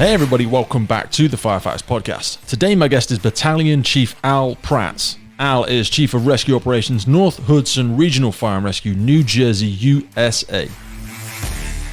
Hey everybody, welcome back to the Firefighters Podcast. Today my guest is Battalion Chief Alider Pratts. Al is Chief of Rescue Operations, North Hudson Regional Fire and Rescue, New Jersey, USA.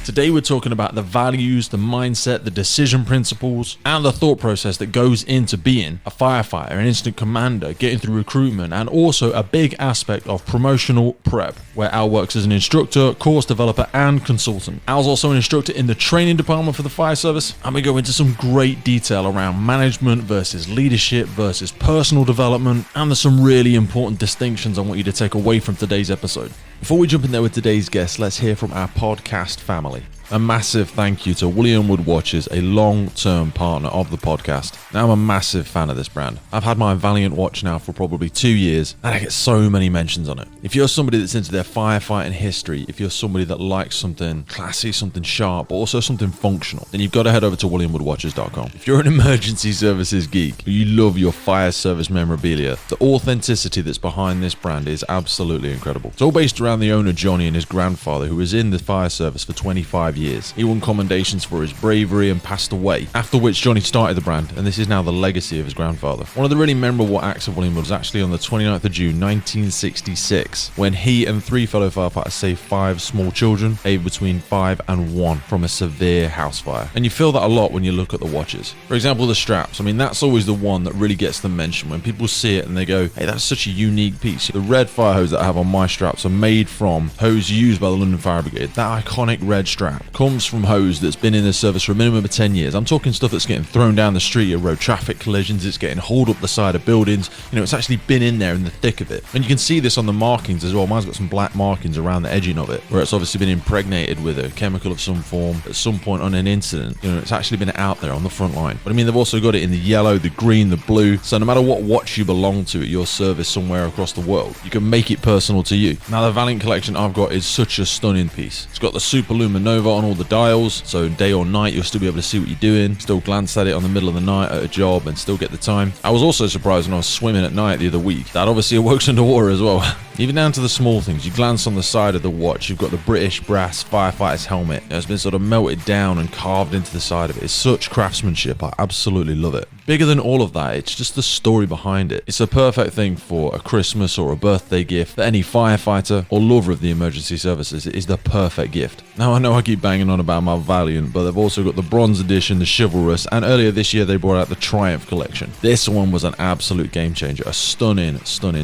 Today we're talking about the values, the mindset, the decision principles, and the thought process that goes into being a firefighter, an incident commander, getting through recruitment, and also a big aspect of promotional prep, where Al works as an instructor, course developer, and consultant. Al's also an instructor in the training department for the fire service, and we go into some great detail around management versus leadership versus personal development, and there's some really important distinctions I want you to take away from today's episode. Before we jump in there with today's guest, let's hear from our podcast family. A massive thank you to William Wood Watches, a long-term partner of the podcast. Now I'm a massive fan of this brand. I've had my Valiant watch now for probably 2 years, and I get so many mentions on it. If you're somebody that's into their firefighting history, if you're somebody that likes something classy, something sharp, but also something functional, then you've got to head over to WilliamWoodWatches.com. If you're an emergency services geek, you love your fire service memorabilia, the authenticity that's behind this brand is absolutely incredible. It's all based around the owner, Johnny, and his grandfather, who was in the fire service for 25 years. He won commendations for his bravery and passed away, after which Johnny started the brand, and this is now the legacy of his grandfather. One of the really memorable acts of William Wood was actually on the 29th of June 1966, when he and 3 fellow firefighters saved 5 small children, aged between 5 and 1, from a severe house fire. And you feel that a lot when you look at the watches. For example, the straps. I mean, that's always the one that really gets the mention when people see it and they go, hey, that's such a unique piece. The red fire hose that I have on my straps are made from hose used by the London Fire Brigade. That iconic red strap comes from hose that's been in the service for a minimum of 10 years. I'm talking stuff that's getting thrown down the street at road traffic collisions, it's getting hauled up the side of buildings. You know, it's actually been in there in the thick of it. And you can see this on the markings as well. Mine's got some black markings around the edging of it, where it's obviously been impregnated with a chemical of some form at some point on an incident. You know, it's actually been out there on the front line. But I mean, they've also got it in the yellow, the green, the blue. So no matter what watch you belong to at your service somewhere across the world, you can make it personal to you. Now, the Valiant collection I've got is such a stunning piece. It's got the Super Luminova on all the dials, so day or night you'll still be able to see what you're doing, still glance at it on the middle of the night at a job and still get the time. I was also surprised when I was swimming at night the other week. That obviously works underwater as well. Even down to the small things. You glance on the side of the watch, you've got the British brass firefighter's helmet. It's been sort of melted down and carved into the side of it. It's such craftsmanship. I absolutely love it. Bigger than all of that, it's just the story behind it. It's a perfect thing for a Christmas or a birthday gift for any firefighter or lover of the emergency services. It is the perfect gift. Now, I know I keep banging on about my Valiant, but they've also got the Bronze Edition, the Chivalrous, and earlier this year they brought out the Triumph collection. This one was an absolute game changer, a stunning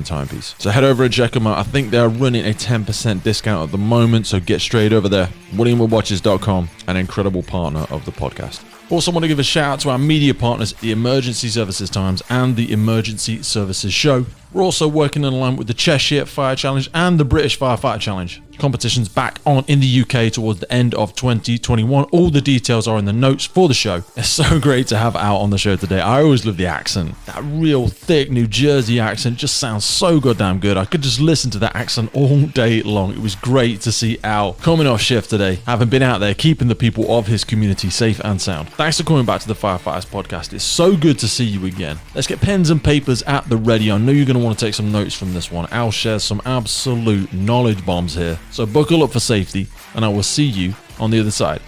timepiece. So head over and check them out. I think they're running a 10% discount at the moment, so get straight over there. WilliamWoodWatches.com, an incredible partner of the podcast. Also want to give a shout out to our media partners, the Emergency Services Times and the Emergency Services Show. We're also working in line with the Cheshire Fire Challenge and the British Firefighter Challenge. Competition's back on in the UK towards the end of 2021. All the details are in the notes for the show. It's so great to have Al on the show today. I always love the accent. That real thick New Jersey accent just sounds so goddamn good. I could just listen to that accent all day long. It was great to see Al coming off shift today, having been out there keeping the people of his community safe and sound. Thanks for coming back to the Firefighters Podcast. It's so good to see you again. Let's get pens and papers at the ready. I know you're going to want to take some notes from this one. Al shares some absolute knowledge bombs here. So buckle up for safety, and I will see you on the other side.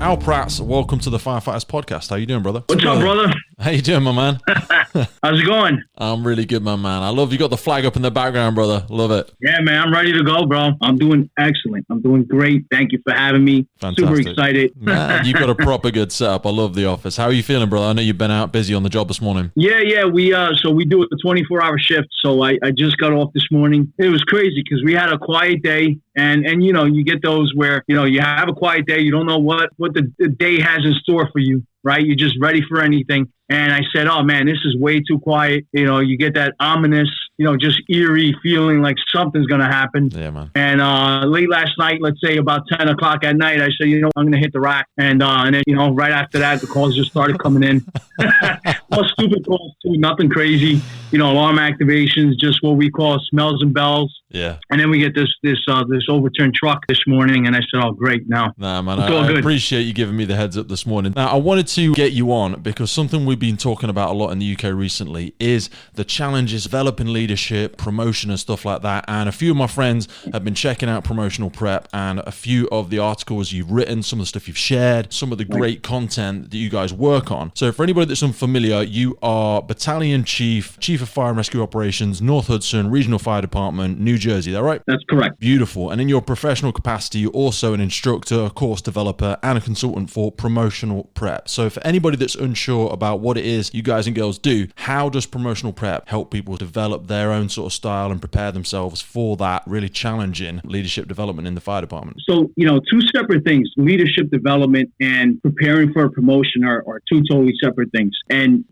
Al Pratts, welcome to the Firefighters Podcast. How you doing, brother? What's up, brother? How you doing, my man? How's it going? I'm really good, my man. I love you got the flag up in the background, brother. Love it. Yeah, man, I'm ready to go, bro. I'm doing excellent. I'm doing great. Thank you for having me. Fantastic. Super excited. Man, you got a proper good setup. I love the office. How are you feeling, brother? I know you've been out busy on the job this morning. Yeah. We do a 24-hour shift. So I just got off this morning. It was crazy because we had a quiet day. And you know, you get those where, you know, you have a quiet day. You don't know what the day has in store for you, right? You're just ready for anything. And I said, oh, man, this is way too quiet. You know, you get that ominous, you know, just eerie feeling like something's going to happen. Yeah, man. And late last night, let's say about 10 o'clock at night, I said, you know, I'm going to hit the rack. And then, you know, right after that, the calls just started coming in. All stupid calls too, nothing crazy. Alarm activations, just what we call smells and bells. Yeah. And then we get this overturned truck this morning, and I said, "Oh, great!" Now, nah, man, I appreciate you giving me the heads up this morning. Now, I wanted to get you on because something we've been talking about a lot in the UK recently is the challenges developing leadership, promotion, and stuff like that. And a few of my friends have been checking out Promotional Prep, and a few of the articles you've written, some of the stuff you've shared, some of the great content that you guys work on. So, for anybody that's unfamiliar, you are Battalion Chief of Fire and Rescue Operations, North Hudson Regional Fire Department, New Jersey. Is that right? That's correct. Beautiful. And in your professional capacity, you're also an instructor, a course developer, and a consultant for Promotional Prep. So for anybody that's unsure about what it is you guys and girls do, how does Promotional Prep help people develop their own sort of style and prepare themselves for that really challenging leadership development in the fire department? So, two separate things. Leadership development and preparing for a promotion are two totally separate things. And,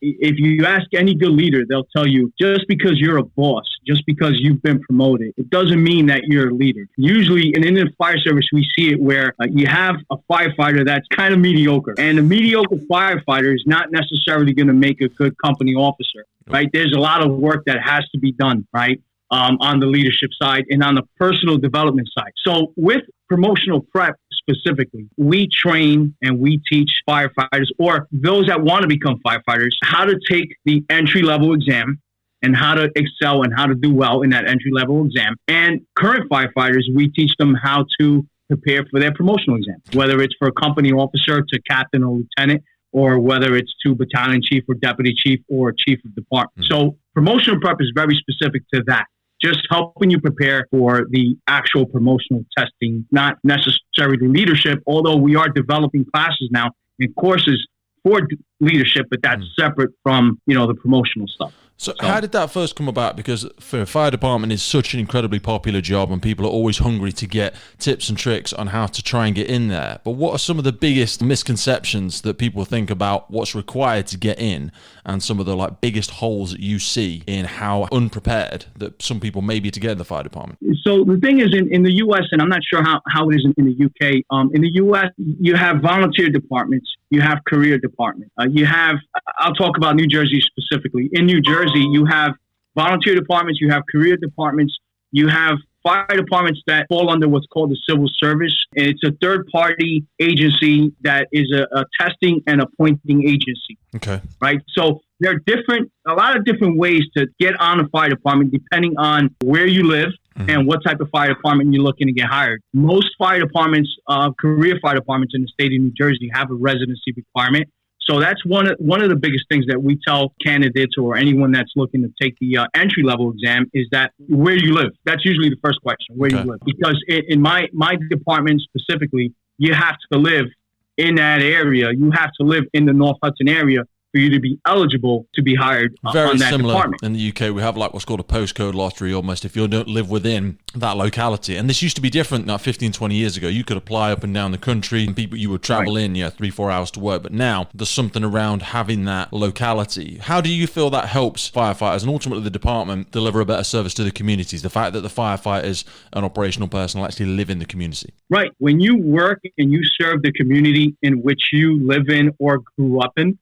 if you ask any good leader, they'll tell you just because you're a boss, just because you've been promoted, it doesn't mean that you're a leader. Usually in the fire service, we see it where you have a firefighter that's kind of mediocre. And a mediocre firefighter is not necessarily going to make a good company officer, right? There's a lot of work that has to be done, right? On the leadership side and on the personal development side. So with Promotional Prep specifically, we train and we teach firefighters or those that want to become firefighters how to take the entry-level exam and how to excel and how to do well in that entry-level exam. And current firefighters, we teach them how to prepare for their promotional exam, whether it's for a company officer to captain or lieutenant, or whether it's to battalion chief or deputy chief or chief of department. So Promotional Prep is very specific to that. Just helping you prepare for the actual promotional testing, not necessarily leadership, although we are developing classes now and courses for leadership, but that's separate from, the promotional stuff. So how did that first come about? Because for a fire department is such an incredibly popular job and people are always hungry to get tips and tricks on how to try and get in there. But what are some of the biggest misconceptions that people think about what's required to get in and some of the biggest holes that you see in how unprepared that some people may be to get in the fire department? So the thing is in the U.S., and I'm not sure how it is in the U.K., in the U.S., you have volunteer departments, you have career departments. I'll talk about New Jersey specifically. In New Jersey, you have volunteer departments, you have career departments, you have fire departments that fall under what's called the civil service. And it's a third-party agency that is a testing and appointing agency. Okay. Right? So there are a lot of different ways to get on a fire department depending on where you live and what type of fire department you're looking to get hired. Most fire departments, career fire departments in the state of New Jersey have a residency requirement. So that's one of the biggest things that we tell candidates or anyone that's looking to take the entry-level exam is that where you live. That's usually the first question, where you live. Because in my department specifically, you have to live in that area. You have to live in the North Hudson area for you to be eligible to be hired on that department. Very similar in the UK. We have what's called a postcode lottery almost if you don't live within that locality. And this used to be different 15, 20 years ago. You could apply up and down the country and people you would travel in 3-4 hours to work. But now there's something around having that locality. How do you feel that helps firefighters and ultimately the department deliver a better service to the communities? The fact that the firefighters and operational personnel actually live in the community. Right. When you work and you serve the community in which you live in or grew up in,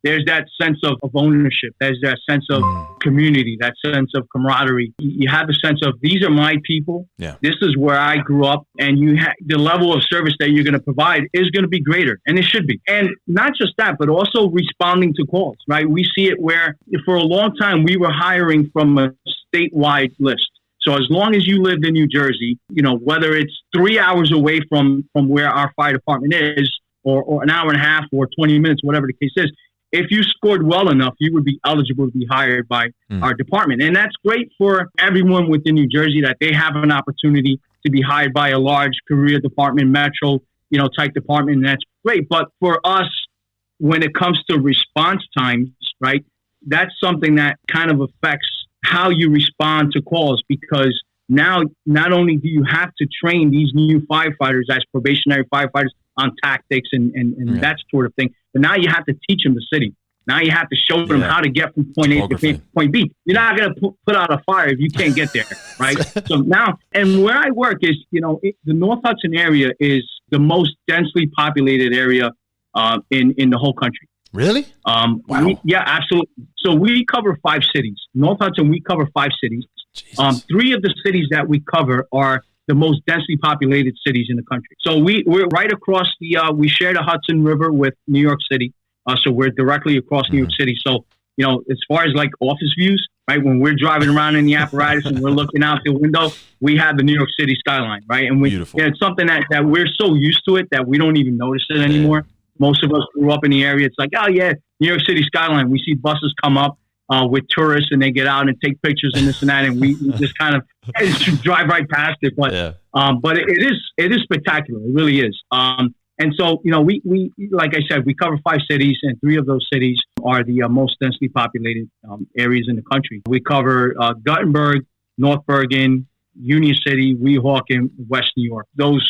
there's that sense of ownership. There's that sense of community, that sense of camaraderie. You have the sense of, these are my people. Yeah. This is where I grew up. And the level of service that you're going to provide is going to be greater. And it should be. And not just that, but also responding to calls, right? We see it where for a long time, we were hiring from a statewide list. So as long as you lived in New Jersey, whether it's 3 hours away from where our fire department is, or an hour and a half or 20 minutes, whatever the case is, if you scored well enough, you would be eligible to be hired by our department. And that's great for everyone within New Jersey that they have an opportunity to be hired by a large career department, Metro, type department. And that's great. But for us, when it comes to response times, right, that's something that kind of affects how you respond to calls, because now not only do you have to train these new firefighters as probationary firefighters on tactics and that sort of thing, but now you have to teach them the city. Now you have to show them how to get from point A to point B. You're not going to put out a fire if you can't get there, right? So now, and where I work is, the North Hudson area is the most densely populated area in the whole country. Really? Wow. Yeah, absolutely. So we cover 5 cities. North Hudson, we cover 5 cities. 3 of the cities that we cover are the most densely populated cities in the country. So we're right across we share the Hudson River with New York City. So we're directly across New York City. So, as far as like office views, right, when we're driving around in the apparatus and we're looking out the window, we have the New York City skyline, right? And it's something that we're so used to it that we don't even notice it anymore. Yeah. Most of us grew up in the area. It's like, oh yeah, New York City skyline. We see buses come up with tourists and they get out and take pictures and this and that. And we just kind of drive right past it. But, but it is spectacular. It really is. And so, we like I said, we cover 5 cities, and 3 of those cities are the most densely populated areas in the country. We cover Guttenberg, North Bergen, Union City, Weehawken, West New York. Those,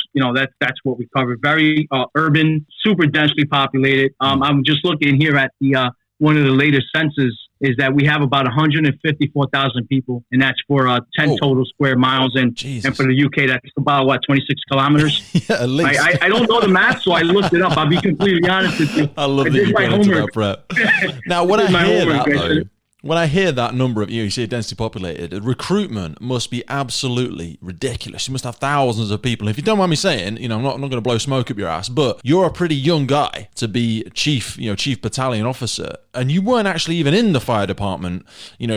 that's what we cover. Very urban, super densely populated. I'm just looking here at the one of the latest census is that we have about 154,000 people, and that's for 10 total square miles. And for the UK, that's about, 26 kilometers? Yeah, at least. I don't know the math, so I looked it up. I'll be completely honest with you. I love that you got into that prep. Now, when I hear that number of, you say densely populated, recruitment must be absolutely ridiculous. You must have thousands of people. If you don't mind me saying, I'm not going to blow smoke up your ass, but you're a pretty young guy to be chief battalion officer, and you weren't actually even in the fire department,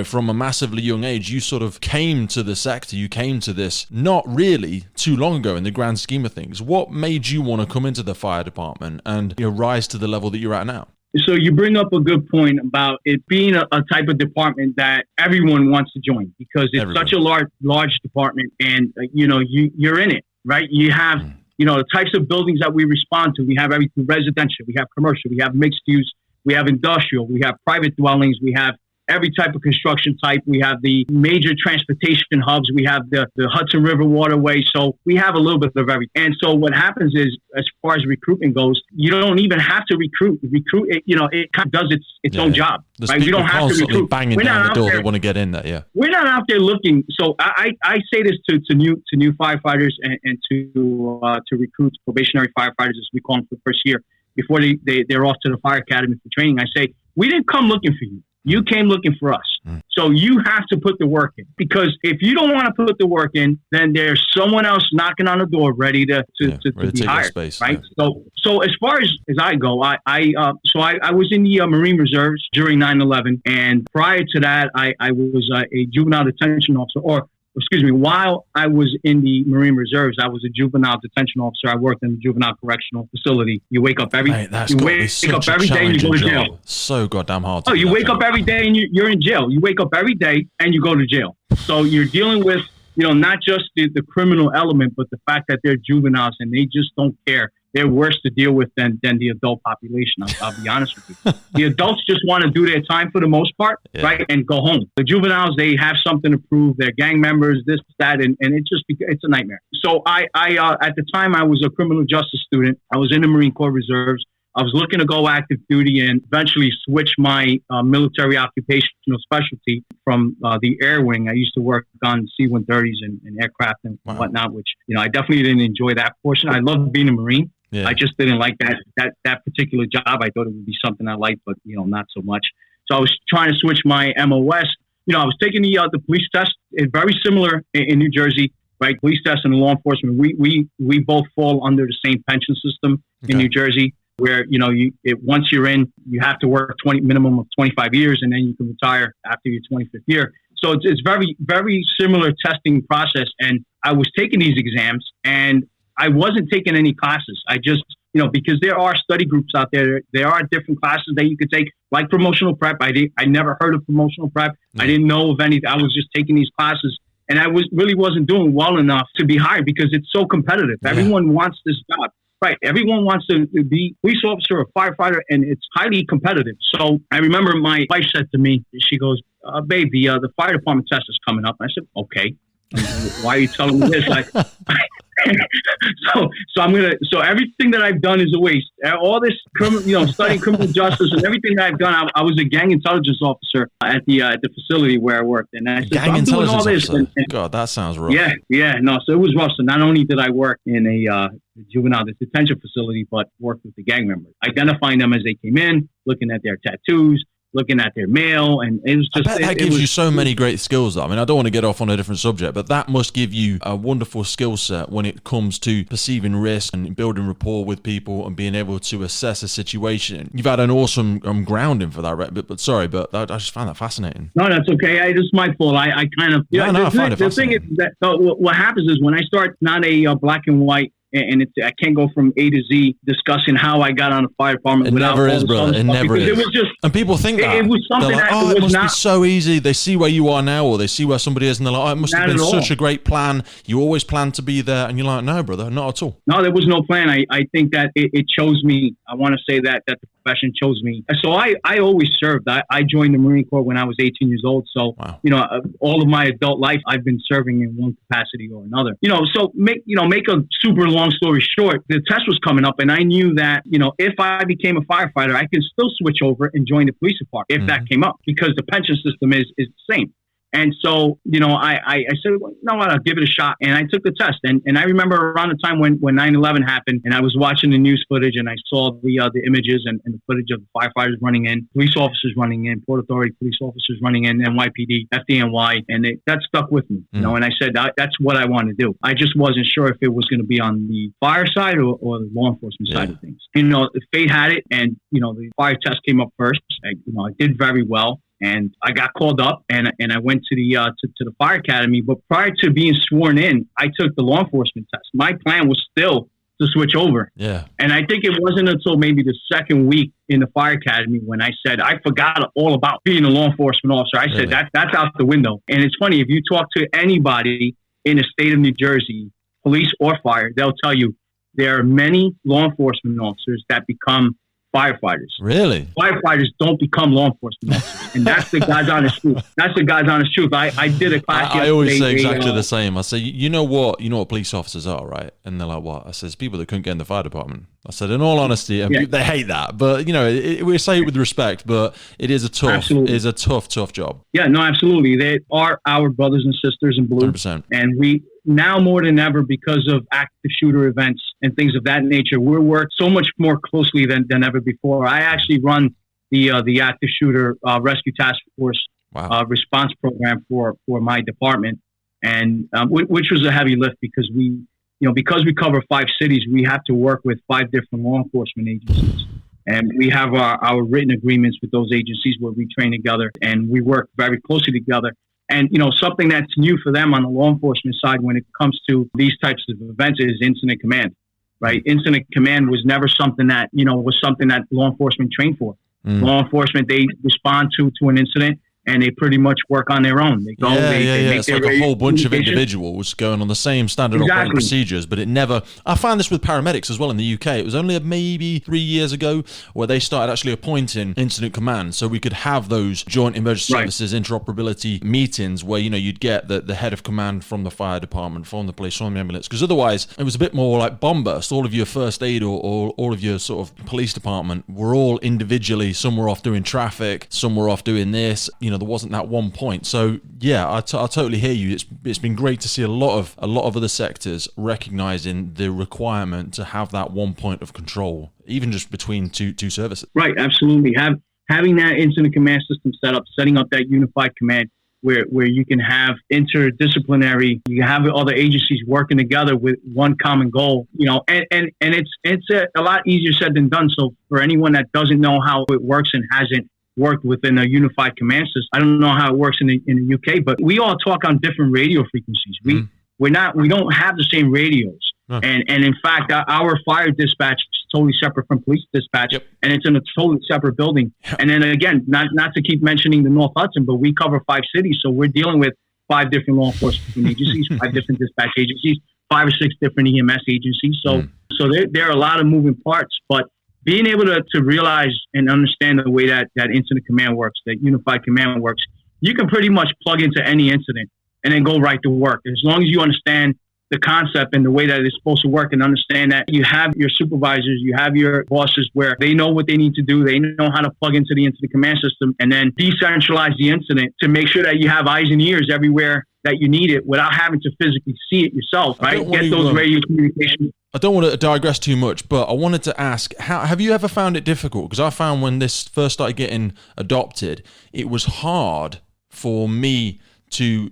from a massively young age. You sort of came to the sector, you came to this not really too long ago in the grand scheme of things. What made you want to come into the fire department and rise to the level that you're at now? So you bring up a good point about it being a type of department that everyone wants to join because it's such a large department, and you're in it, right? You have the types of buildings that we respond to. We have everything residential, we have commercial, we have mixed use, we have industrial, we have private dwellings, we have every type of construction type. We have the major transportation hubs. We have the Hudson River waterway. So we have a little bit of everything. And so what happens is, as far as recruitment goes, you don't even have to recruit. It kind of does its own job. Right? You don't have to recruit. Banging down the door that want to get in there. Yeah, we're not out there looking. So I say this to new firefighters and to recruit probationary firefighters, as we call them, for the first year before they're off to the fire academy for training. I say, we didn't come looking for you. You came looking for us. So you have to put the work in, because if you don't want to put the work in, then there's someone else knocking on the door ready to be hired. Space, right. Yeah. So as far as I go, I was in the Marine Reserves during 9/11. And prior to that, I was a juvenile detention officer, while I was in the Marine Reserves, I was a juvenile detention officer. I worked in a juvenile correctional facility. You wake up every day and you go to jail. So goddamn hard. You wake up every day and you're in jail. You wake up every day and you go to jail. So you're dealing with, not just the criminal element, but the fact that they're juveniles and they just don't care. They're worse to deal with than the adult population. I'll be honest with you. The adults just want to do their time for the most part, right, and go home. The juveniles, they have something to prove. They're gang members, this, that, and it's a nightmare. So I at the time I was a criminal justice student. I was in the Marine Corps Reserves. I was looking to go active duty and eventually switch my military occupational specialty from the air wing. I used to work on C-130s and aircraft and whatnot, which, I definitely didn't enjoy that portion. I loved being a Marine. Yeah. I just didn't like that particular job. I thought it would be something I liked, but, not so much. So I was trying to switch my MOS. I was taking the police test. It's very similar in New Jersey, right? Police test and law enforcement. We both fall under the same pension system in New Jersey, where, once you're in, you have to work minimum of 25 years, and then you can retire after your 25th year. So it's very, very similar testing process. And I was taking these exams, and I wasn't taking any classes. I just, because there are study groups out there. There are different classes that you could take, like promotional prep. I never heard of promotional prep. I didn't know of any. I was just taking these classes, and I really wasn't doing well enough to be hired because it's so competitive. Yeah. Everyone wants this job. Right. Everyone wants to be police officer or firefighter, and it's highly competitive. So I remember my wife said to me, she goes, babe, the fire department test is coming up. I said, okay. Why are you telling me this? So everything that I've done is a waste. All this, studying criminal justice and everything that I've done. I was a gang intelligence officer at the facility where I worked, and I said, gang I'm doing all intelligence this. officer. God, that sounds rough. Yeah, no. So it was rough. So not only did I work in a juvenile detention facility, but worked with the gang members, identifying them as they came in, looking at their tattoos, looking at their mail, and it was just. I bet that gives you so many great skills, though. I mean, I don't want to get off on a different subject, but that must give you a wonderful skill set when it comes to perceiving risk and building rapport with people and being able to assess a situation. You've had an awesome grounding for that, right? But sorry, but I just found that fascinating. No, that's okay. It's my fault. I kind of. I find it the thing is that what happens is when I start not a black and white. And I can't go from A to Z discussing how I got on the fire department. It never is, brother. It never is. It was just, and people think that. It was something like, that it was must be so easy. They see where you are now, or they see where somebody is, and they're like, it must have been such a great plan. You always planned to be there. And you're like, no, brother, not at all. No, there was no plan. I think that it chose me. I want to say that the profession chose me. So I always served. I joined the Marine Corps when I was 18 years old. So, wow. All of my adult life, I've been serving in one capacity or another. So make a super long story short, the test was coming up, and I knew that, if I became a firefighter, I could still switch over and join the police department if that came up, because the pension system is the same. And so, I said, well, you know what, I'll give it a shot. And I took the test. And I remember around the time when 9/11 happened, and I was watching the news footage, and I saw the images and the footage of the firefighters running in, police officers running in, Port Authority police officers running in, NYPD, FDNY. And that stuck with me, and I said, that's what I want to do. I just wasn't sure if it was going to be on the fire side or the law enforcement side of things. Fate had it, and, the fire test came up first. I did very well. And I got called up, and I went to the fire academy. But prior to being sworn in, I took the law enforcement test. My plan was still to switch over. Yeah. And I think it wasn't until maybe the second week in the fire academy when I said I forgot all about being a law enforcement officer. I said that's out the window. And it's funny, if you talk to anybody in the state of New Jersey, police or fire, they'll tell you there are many law enforcement officers that become firefighters. Really? Firefighters don't become law enforcement officers. And that's the guy's honest truth. That's the guy's honest truth. I did a class I always say exactly the same. I say, you know what police officers are, right? And they're like, what? I says, people that couldn't get in the fire department. I said, in all honesty, and they hate that, but we say it with respect, but it is a tough job. Yeah, no, absolutely. They are our brothers and sisters in blue. 100%. And we, now more than ever, because of active shooter events and things of that nature, we're worked so much more closely than ever before. I actually run the active shooter rescue task force response program for my department, and which was a heavy lift because we cover 5 cities, we have to work with 5 different law enforcement agencies. And we have our written agreements with those agencies where we train together and we work very closely together. And, something that's new for them on the law enforcement side when it comes to these types of events is incident command, right? Incident command was never something that, was something that law enforcement trained for. Law enforcement, they respond to an incident and they pretty much work on their own. They go, they make it's like a whole bunch of individuals going on the same standard operating procedures, but it never. I found this with paramedics as well in the UK. It was only maybe 3 years ago where they started actually appointing incident command, so we could have those joint emergency services interoperability meetings where you'd get the head of command from the fire department, from the police, from the ambulance, because otherwise it was a bit more like bomb burst. All of your first aid or all of your sort of police department were all individually. Some were off doing traffic, some were off doing this. There wasn't that one point. So yeah, I totally hear you. It's been great to see a lot of other sectors recognizing the requirement to have that one point of control, even just between two services. Right, absolutely. Having that incident command system set up, setting up that unified command where you can have interdisciplinary, you have other agencies working together with one common goal, and it's a lot easier said than done. So for anyone that doesn't know how it works and hasn't worked within a unified command system, I don't know how it works in the UK, but we all talk on different radio frequencies. We don't have the same radios. And in fact, our fire dispatch is totally separate from police dispatch, and it's in a totally separate building. And then again, not to keep mentioning the North Hudson, but we cover 5 cities, so we're dealing with 5 different law enforcement agencies, 5 different dispatch agencies, 5 or 6 different EMS agencies. So there are a lot of moving parts, but being able to realize and understand the way that incident command works, that unified command works, you can pretty much plug into any incident and then go right to work. As long as you understand the concept and the way that it's supposed to work, and understand that you have your supervisors, you have your bosses where they know what they need to do. They know how to plug into the incident command system, and then decentralize the incident to make sure that you have eyes and ears everywhere that you need it without having to physically see it yourself, right? Get those radio communications. I don't want to digress too much, but I wanted to ask, have you ever found it difficult? Because I found when this first started getting adopted, it was hard for me to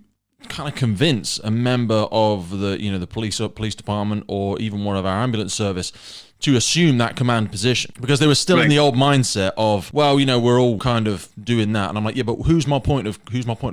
kind of convince a member of the police department or even one of our ambulance service to assume that command position, because they were still in the old mindset of, well, we're all kind of doing that. And I'm like, yeah, but who's my point of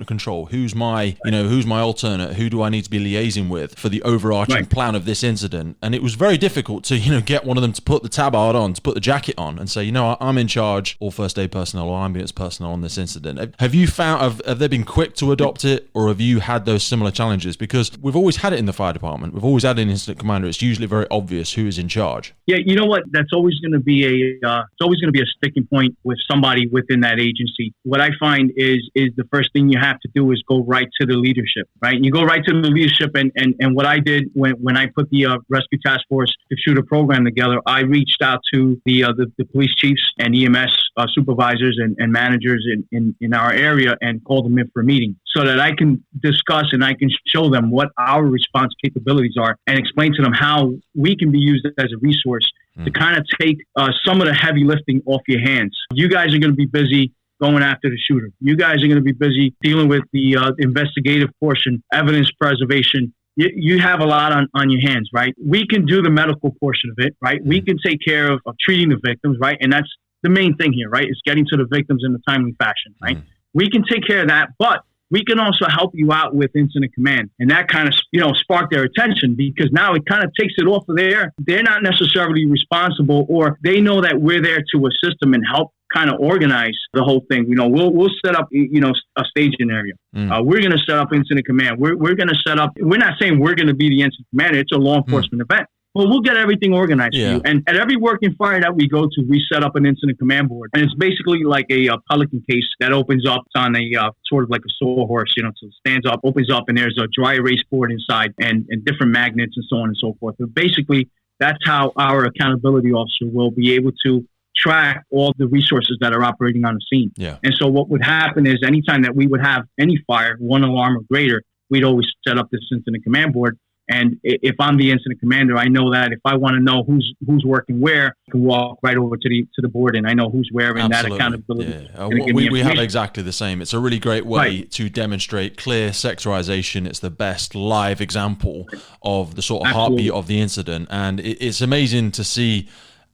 control? Who's my alternate? Who do I need to be liaising with for the overarching plan of this incident? And it was very difficult to, get one of them to put the tabard on, to put the jacket on and say, I'm in charge, all first aid personnel or ambulance personnel on this incident. Have you found, have they been quick to adopt it, or have you had those similar challenges? Because we've always had it in the fire department. We've always had an incident commander. It's usually very obvious who is in charge. Yeah, you know what? That's always going to be a sticking point with somebody within that agency. What I find is the first thing you have to do is go right to the leadership, right? And you go right to the leadership, and what I did when I put the rescue task force to shoot a program together, I reached out to the police chiefs and EMS supervisors and managers in our area and called them in for a meeting, so that I can discuss and I can show them what our response capabilities are and explain to them how we can be used as a resource to kind of take some of the heavy lifting off your hands. You guys are going to be busy going after the shooter. You guys are going to be busy dealing with the investigative portion, evidence preservation. You have a lot on your hands, right? We can do the medical portion of it, right? We can take care of treating the victims, right? And that's the main thing here, right? Is getting to the victims in a timely fashion, right? We can take care of that, but we can also help you out with incident command. And that kind of, sparked their attention, because now it kind of takes it off of there. They're not necessarily responsible, or they know that we're there to assist them and help kind of organize the whole thing. We'll set up, a staging area. We're going to set up incident command. We're going to set up, we're not saying we're going to be the incident commander. It's a law enforcement event. Well, we'll get everything organized for you. And at every working fire that we go to, we set up an incident command board. And it's basically like a Pelican case that opens up. It's on a sort of like a sawhorse, so it stands up, opens up, and there's a dry erase board inside and different magnets and so on and so forth. But basically, that's how our accountability officer will be able to track all the resources that are operating on the scene. Yeah. And so what would happen is anytime that we would have any fire, 1 alarm or greater, we'd always set up this incident command board. And if I'm the incident commander, I know that if I want to know who's working where, I can walk right over to the board, and I know who's where, and that accountability. Yeah. We have exactly the same. It's a really great way to demonstrate clear sectorization. It's the best live example of the sort of heartbeat of the incident, and it's amazing to see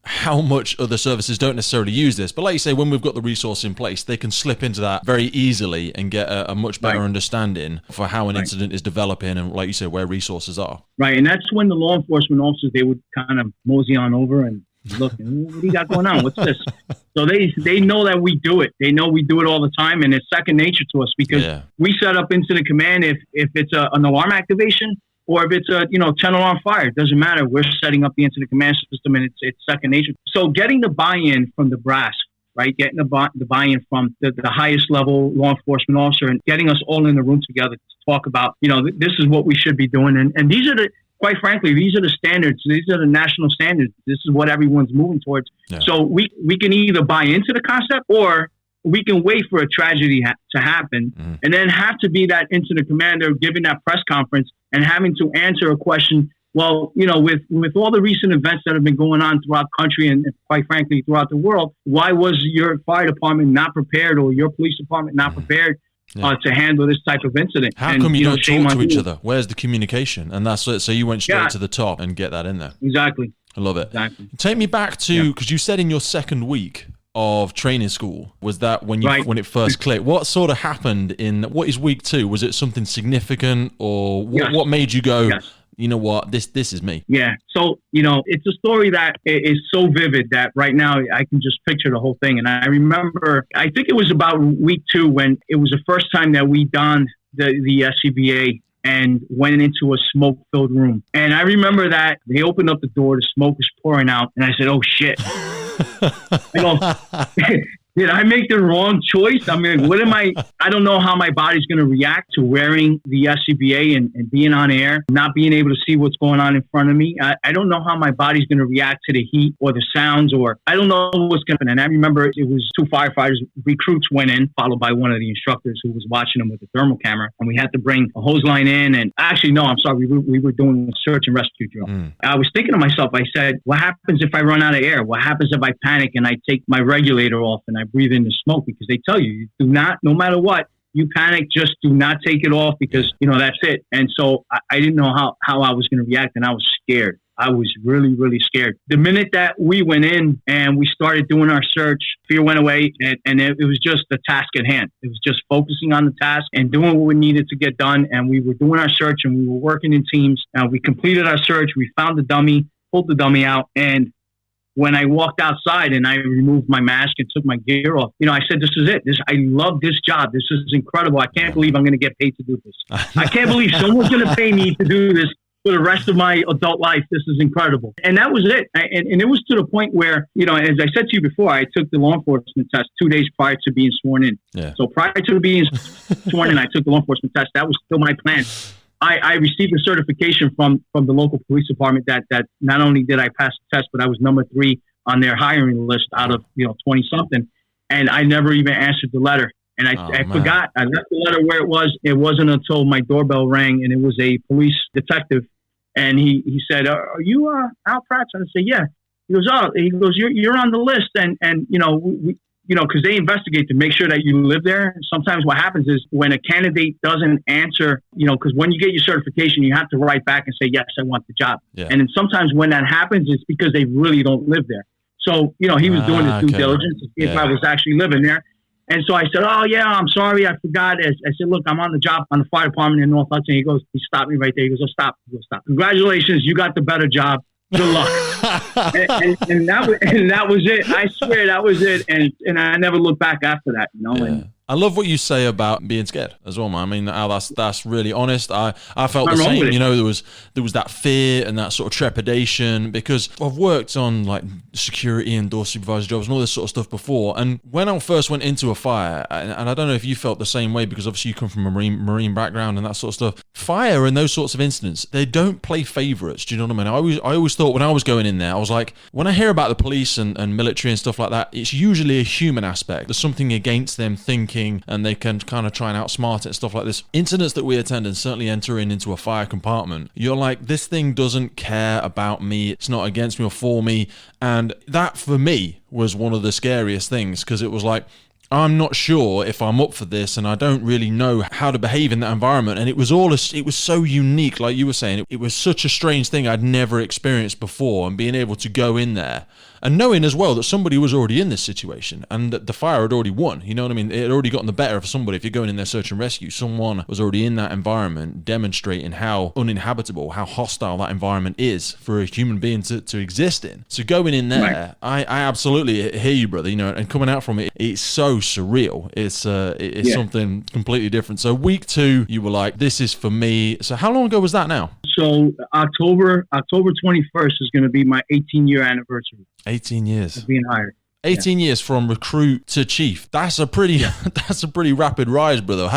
how much other services don't necessarily use this. But like you say, when we've got the resource in place, they can slip into that very easily and get a much better understanding for how an incident is developing and, like you say, where resources are. Right. And that's when the law enforcement officers, they would kind of mosey on over and look, what do you got going on? What's this? So they know that we do it. They know we do it all the time, and it's second nature to us, because we set up incident command if it's an alarm activation, or if it's a 10 alarm fire. It doesn't matter. We're setting up the incident command system, and it's second nature. So getting the buy-in from the brass, right? Getting the buy-in from the highest level law enforcement officer, and getting us all in the room together to talk about, this is what we should be doing. And these are quite frankly, these are the standards. These are the national standards. This is what everyone's moving towards. Yeah. So we can either buy into the concept, or we can wait for a tragedy to happen and then have to be that incident commander giving that press conference and having to answer a question. Well, with all the recent events that have been going on throughout the country and quite frankly throughout the world, why was your fire department not prepared, or your police department not prepared to handle this type of incident? How come you don't talk to each other? Where's the communication? And that's it. So you went straight to the top and get that in there. Exactly. I love it. Exactly. Take me back to, because you said in your second week of training school, was that when it first clicked? What sort of happened what is week 2? Was it something significant, or what made you go, you know what, this is me? Yeah. So, it's a story that is so vivid that right now I can just picture the whole thing. And I remember, I think it was about week 2 when it was the first time that we donned the SCBA and went into a smoke-filled room. And I remember that they opened up the door, the smoke was pouring out, and I said, oh shit. did I make the wrong choice? I mean, I don't know how my body's going to react to wearing the SCBA and being on air, not being able to see what's going on in front of me. I don't know how my body's going to react to the heat or the sounds, or I don't know what's going to happen. And I remember it was 2 firefighters, recruits went in, followed by one of the instructors who was watching them with a thermal camera. And we had to bring a hose line in. And actually, no, I'm sorry. We were doing a search and rescue drill. I was thinking to myself, I said, what happens if I run out of air? What happens if I panic and I take my regulator off and I breathe in the smoke? Because they tell you do not, no matter what, you panic, just do not take it off because, that's it. And so I didn't know how I was going to react, and I was scared. I was really, really scared. The minute that we went in and we started doing our search, fear went away, and it was just the task at hand. It was just focusing on the task and doing what we needed to get done. And we were doing our search, and we were working in teams. We completed our search. We found the dummy, pulled the dummy out, and when I walked outside and I removed my mask and took my gear off, I said, this is it. I love this job. This is incredible. I can't believe I'm going to get paid to do this. I can't believe someone's going to pay me to do this for the rest of my adult life. This is incredible. And that was it. And it was to the point where, as I said to you before, I took the law enforcement test 2 days prior to being sworn in. Yeah. So prior to being sworn in, I took the law enforcement test. That was still my plan. I received a certification from the local police department that not only did I pass the test, but I was number 3 on their hiring list out of 20 something, and I never even answered the letter. And I forgot. I left the letter where it was. It wasn't until my doorbell rang, and it was a police detective, and he said, "Are you Al Pratts?" And I said, "Yeah." He goes, "You're on the list," and we. Because they investigate to make sure that you live there. Sometimes what happens is when a candidate doesn't answer, because when you get your certification, you have to write back and say, yes, I want the job. Yeah. And then sometimes when that happens, it's because they really don't live there. So, he was doing his due diligence to see if I was actually living there. And so I said, oh, yeah, I'm sorry, I forgot. I said, look, I'm on the job on the fire department in North Hudson. He stopped me right there. He goes, oh, stop. Stop. Congratulations, you got the better job. Good luck. and that was it. I swear that was it. And I never looked back after that, Yeah. And I love what you say about being scared as well, man. I mean, Al, that's really honest. I felt the same. There was that fear and that sort of trepidation because I've worked on like security and door supervisor jobs and all this sort of stuff before. And when I first went into a fire, and I don't know if you felt the same way because obviously you come from a marine background and that sort of stuff. Fire and those sorts of incidents, they don't play favorites. Do you know what I mean? I always thought when I was going in there, I was like, when I hear about the police and military and stuff like that, it's usually a human aspect. There's something against them thinking, and they can kind of try and outsmart it and stuff like this. Incidents that we attend and certainly entering into a fire compartment, you're like, this thing doesn't care about me. It's not against me or for me. And that for me was one of the scariest things because it was like, I'm not sure if I'm up for this and I don't really know how to behave in that environment. And it was so unique, like you were saying. It was such a strange thing I'd never experienced before, and being able to go in there and knowing as well that somebody was already in this situation and that the fire had already won. You know what I mean? It had already gotten the better of somebody. If you're going in there search and rescue, someone was already in that environment, demonstrating how uninhabitable, how hostile that environment is for a human being to exist in. So going in there, right. I absolutely hear you, brother. And coming out from it, it's so surreal. It's something completely different. So week 2, you were like, this is for me. So how long ago was that now? So October 21st is going to be my 18-year anniversary. 18 years. Of being hired. 18 years from recruit to chief. That's a pretty rapid rise, brother.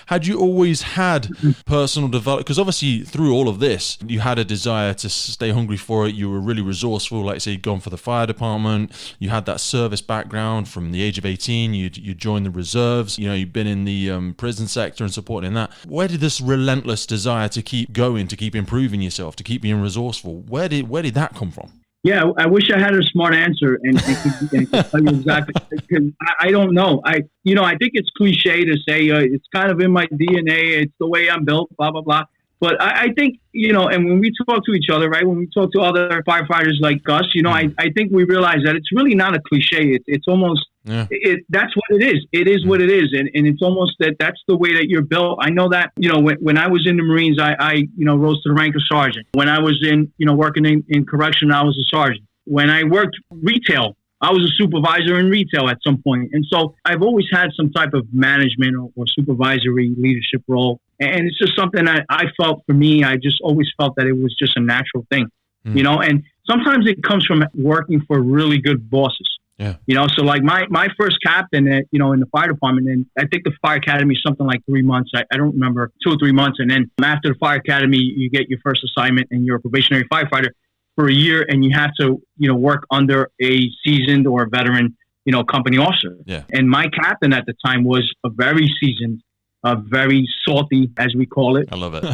Had you always had personal development? Because obviously through all of this, you had a desire to stay hungry for it. You were really resourceful. Like say, you'd gone for the fire department. You had that service background from the age of 18. You joined the reserves. You've been in the prison sector and supporting that. Where did this relentless desire to keep going, to keep improving yourself, to keep being resourceful? Where did that come from? Yeah, I wish I had a smart answer and could tell you exactly. Because I don't know. I think it's cliche to say it's kind of in my DNA. It's the way I'm built. Blah blah blah. But I think and when we talk to each other, right? When we talk to other firefighters like us, I think we realize that it's really not a cliche. It's almost. Yeah. That's what it is. It is what it is. And it's almost that's the way that you're built. I know that, when I was in the Marines, I rose to the rank of sergeant. When I was working in correction, I was a sergeant. When I worked retail, I was a supervisor in retail at some point. And so I've always had some type of management or supervisory leadership role. And it's just something that I felt for me, I just always felt that it was just a natural thing, and sometimes it comes from working for really good bosses. Yeah. So like my first captain at, in the fire department, and I think the fire academy is something like 3 months. I don't remember, 2 or 3 months. And then after the fire academy, you get your first assignment and you're a probationary firefighter for a year, and you have to, work under a seasoned or a veteran, company officer. Yeah. And my captain at the time was a very seasoned, very salty, as we call it. I love it.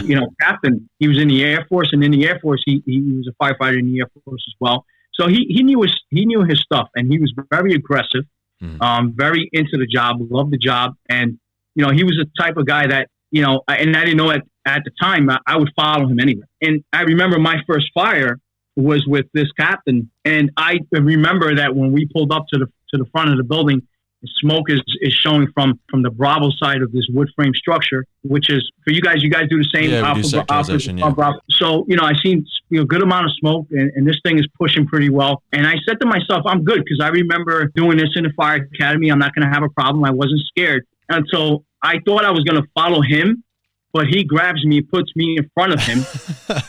Captain. He was in the Air Force, and in the Air Force, he was a firefighter in the Air Force as well. So he knew his stuff, and he was very aggressive, very into the job, loved the job, and he was the type of guy that and I didn't know at the time I would follow him anywhere. And I remember my first fire was with this captain, and I remember that when we pulled up to the front of the building, the smoke is showing from the Bravo side of this wood frame structure, which is for you guys do the same. Yeah, we do sectorization, yeah. Bravo. So, I seen a good amount of smoke, and this thing is pushing pretty well. And I said to myself, I'm good, because I remember doing this in the fire academy. I'm not going to have a problem. I wasn't scared. And so I thought I was going to follow him, but he grabs me, puts me in front of him.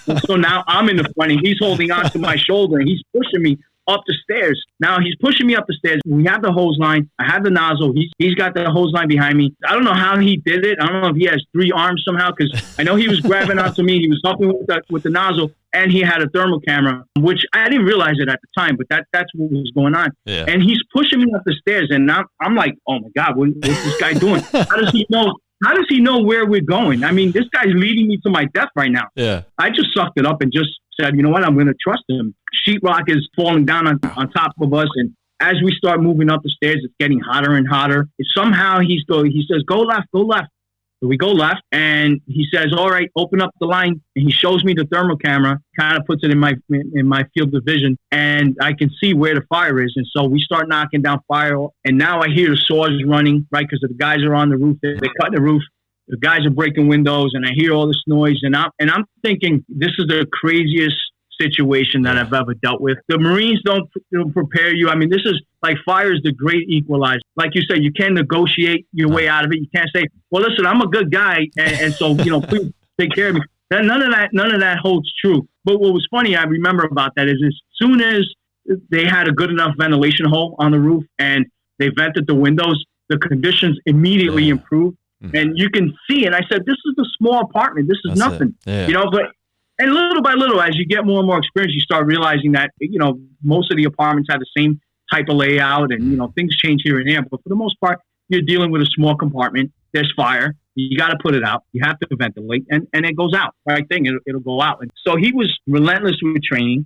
And so now I'm in the front, and he's holding on to my shoulder, and he's pushing me up the stairs. Now he's pushing me up the stairs. We have the hose line. I have the nozzle. He's got the hose line behind me. I don't know how he did it. I don't know if he has 3 arms somehow, because I know he was grabbing onto me. He was helping with the nozzle, and he had a thermal camera, which I didn't realize it at the time, but that's what was going on. Yeah. And he's pushing me up the stairs, and now I'm like, oh my God, what's this guy doing? How does he know? How does he know where we're going? I mean, this guy's leading me to my death right now. Yeah. I just sucked it up and just said, you know what? I'm going to trust him. Sheetrock is falling down on top of us. And as we start moving up the stairs, it's getting hotter and hotter. And somehow he says, go left, go left. So we go left, and he says, all right, open up the line. And he shows me the thermal camera, kind of puts it in my field of vision, and I can see where the fire is. And so we start knocking down fire. And now I hear the saws running, right? Because the guys are on the roof. They're cutting the roof. The guys are breaking windows, and I hear all this noise. And I'm thinking, this is the craziest situation that I've ever dealt with. The Marines don't prepare you. I mean, this is like fire is the great equalizer. Like you said, you can't negotiate your way out of it. You can't say, well, listen, I'm a good guy, and so, please take care of me. None of that holds true. But what was funny, I remember about that is as soon as they had a good enough ventilation hole on the roof and they vented the windows, the conditions immediately improved. And you can see it. I said, this is a small apartment. This is nothing, and little by little, as you get more and more experience, you start realizing that, most of the apartments have the same type of layout, and, things change here and there. But for the most part, you're dealing with a small compartment. There's fire. You got to put it out. You have to ventilate, and it goes out. Right thing, it'll go out. And so he was relentless with training.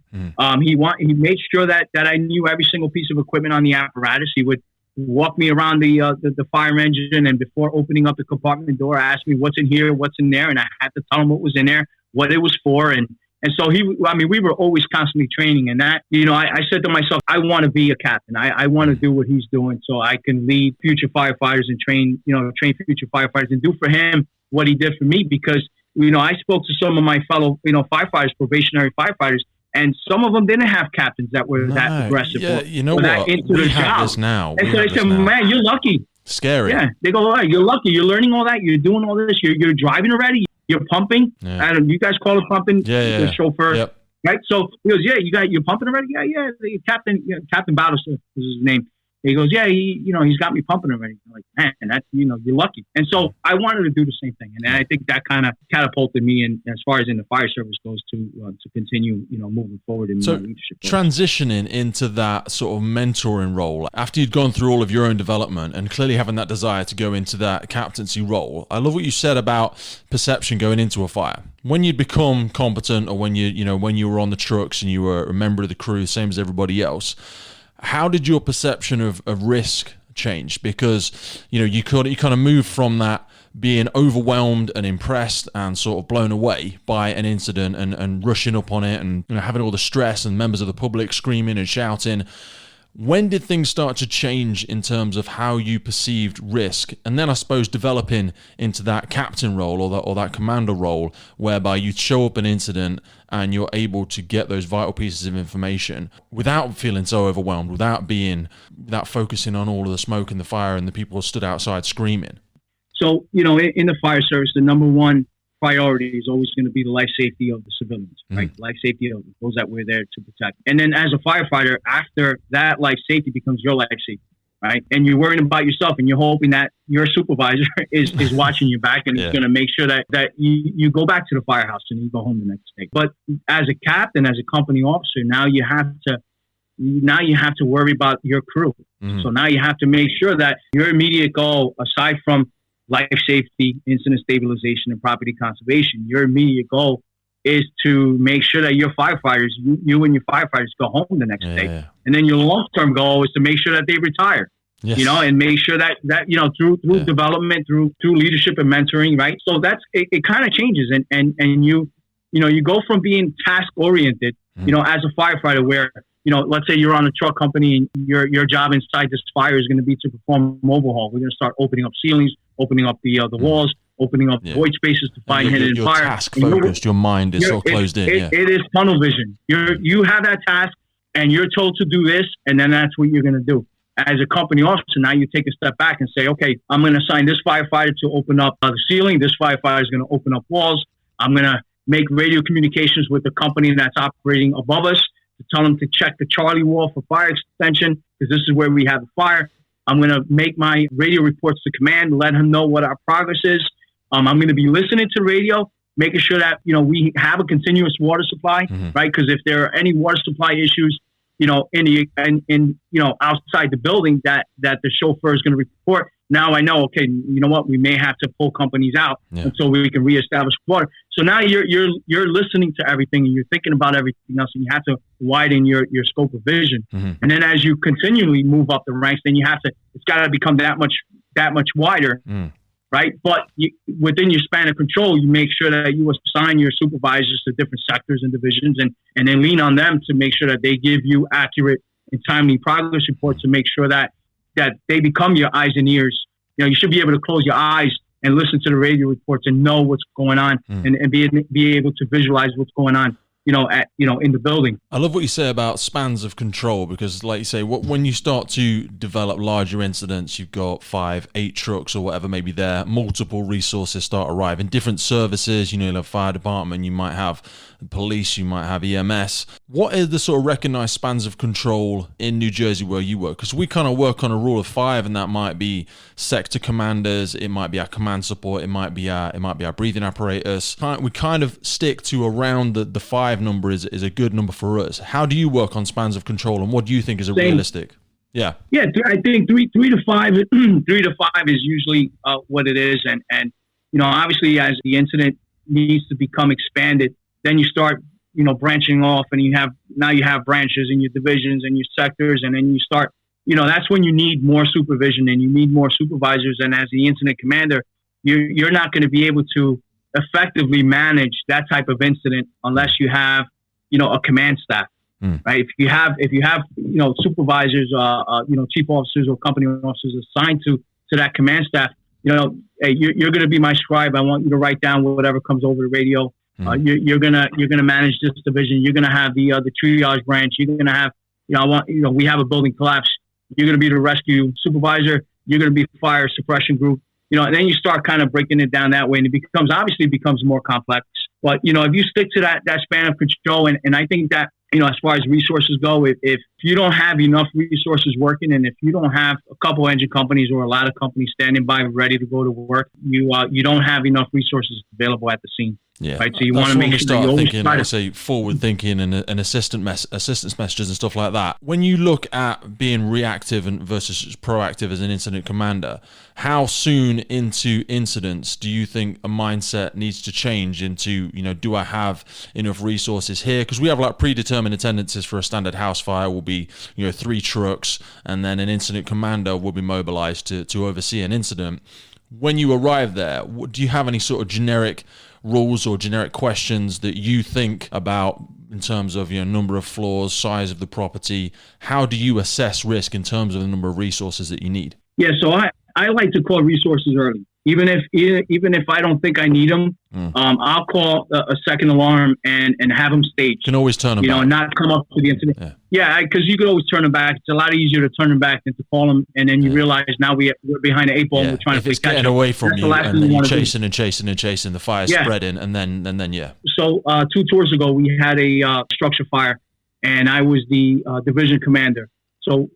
He made sure that I knew every single piece of equipment on the apparatus. He would walk me around the fire engine, and before opening up the compartment door, asked me what's in here, what's in there, and I had to tell him what was in there, what it was for, and so we were always constantly training. And that, I said to myself, I want to be a captain. I want to do what he's doing, so I can lead future firefighters and train future firefighters and do for him what he did for me. Because I spoke to some of my fellow firefighters, probationary firefighters. And some of them didn't have captains that were that aggressive. Yeah, you know what? We have this now. And so they said, man, you're lucky. Scary. Yeah. They go, all right, you're lucky. You're learning all that. You're doing all this. You're driving already. You're pumping. Yeah. I don't, you guys call it pumping. Yeah. The chauffeur. Yep. Right. So he goes, you're pumping already? Yeah. The Captain Battles is his name. He goes, yeah, he's got me pumping already. I'm like, man, that's, you're lucky. And so I wanted to do the same thing. And I think that kind of catapulted me in, as far as in the fire service goes, to continue, moving forward in my leadership. Transitioning into that sort of mentoring role, after you'd gone through all of your own development and clearly having that desire to go into that captaincy role, I love what you said about perception going into a fire. When you'd become competent, or when you were on the trucks and you were a member of the crew, same as everybody else, how did your perception of risk change? Because, you kind of moved from that being overwhelmed and impressed and sort of blown away by an incident and rushing up on it and having all the stress and members of the public screaming and shouting. When did things start to change in terms of how you perceived risk? And then I suppose developing into that captain role or that commander role, whereby you show up an incident and you're able to get those vital pieces of information without feeling so overwhelmed, without focusing on all of the smoke and the fire and the people who stood outside screaming. So, in the fire service, the number one priority is always going to be the life safety of the civilians, right? Life safety of those that we're there to protect. And then as a firefighter, after that, life safety becomes your life safety, right? And you're worrying about yourself, and you're hoping that your supervisor is watching your back and is going to make sure that you go back to the firehouse and you go home the next day. But as a captain, as a company officer, now you have to worry about your crew. So now you have to make sure that your immediate goal, aside from life safety, incident stabilization, and property conservation, your immediate goal is to make sure that your firefighters, you and your firefighters, go home the next day. And then your long-term goal is to make sure that they retire. You know, and make sure that through development, through leadership and mentoring, right? So that's it kind of changes, and you go from being task oriented, as a firefighter, where let's say you're on a truck company and your job inside this fire is going to be to perform mobile haul. We're going to start opening up ceilings, opening up the walls, opening up void spaces to find hidden fire. You're task focused. Your mind is so closed in. It is tunnel vision. You have that task, and you're told to do this, and then that's what you're going to do. As a company officer, now you take a step back and say, okay, I'm going to assign this firefighter to open up the ceiling. This firefighter is going to open up walls. I'm going to make radio communications with the company that's operating above us to tell them to check the Charlie wall for fire extension, because this is where we have the fire. I'm going to make my radio reports to command, let him know what our progress is. I'm going to be listening to radio, making sure that, we have a continuous water supply, right? Because if there are any water supply issues, outside the building that the chauffeur is going to report. Now I know, okay, you know what, we may have to pull companies out until we can reestablish water. So now you're listening to everything, and you're thinking about everything else, and you have to widen your scope of vision. And then as you continually move up the ranks, then it's got to become that much wider. Right. But within your span of control, you make sure that you assign your supervisors to different sectors and divisions, and then lean on them to make sure that they give you accurate and timely progress reports to make sure that they become your eyes and ears. You should be able to close your eyes and listen to the radio reports and know what's going on and be able to visualize what's going on. In the building. I love what you say about spans of control, because like you say, when you start to develop larger incidents, you've got 5, 8 trucks or whatever maybe there, multiple resources start arriving, different services, the fire department, you might have police, you might have EMS. What are the sort of recognized spans of control in New Jersey where you work? Because we kind of work on a rule of 5, and that might be sector commanders, it might be our command support, it might be our breathing apparatus. We kind of stick to around the 5 number is a good number for us. How do you work on spans of control, and what do you think is realistic? Yeah, I think 3 to 5 is usually what it is, and obviously as the incident needs to become expanded, then you start branching off, and you have branches in your divisions and your sectors, and then you start that's when you need more supervision and you need more supervisors. And as the incident commander, you're not going to be able to effectively manage that type of incident unless you have a command staff, right? If you have supervisors, chief officers or company officers assigned to that command staff, hey, you're going to be my scribe. I want you to write down whatever comes over the radio. You're gonna manage this division. You're gonna have the triage branch. You're gonna have we have a building collapse. You're gonna be the rescue supervisor. You're gonna be fire suppression group. And then you start kind of breaking it down that way, and it becomes more complex. But if you stick to that span of control, and I think that as far as resources go, if you don't have enough resources working, and if you don't have a couple engine companies or a lot of companies standing by ready to go to work, you don't have enough resources available at the scene. Yeah, right. So you want to make sure that you always thinking, say, forward thinking and assistance messages and stuff like that. When you look at being reactive versus proactive as an incident commander, how soon into incidents do you think a mindset needs to change into, do I have enough resources here? Because we have like predetermined attendances for a standard house fire will be, 3 trucks, and then an incident commander will be mobilized to oversee an incident. When you arrive there, do you have any sort of generic rules or generic questions that you think about in terms of number of floors, size of the property? How do you assess risk in terms of the number of resources that you need? Yeah, so I like to call resources early. Even if I don't think I need them, I'll call a second alarm and have them staged. You can always turn them back. And not come up to the incident. Yeah, because you could always turn them back. It's a lot easier to turn them back than to call them, and then you realize now we're behind the 8 ball and we're trying to it's getting away from you, and then you're chasing and chasing and chasing, the fire spreading, and then yeah. So 2 tours ago, we had a structure fire, and I was the division commander. So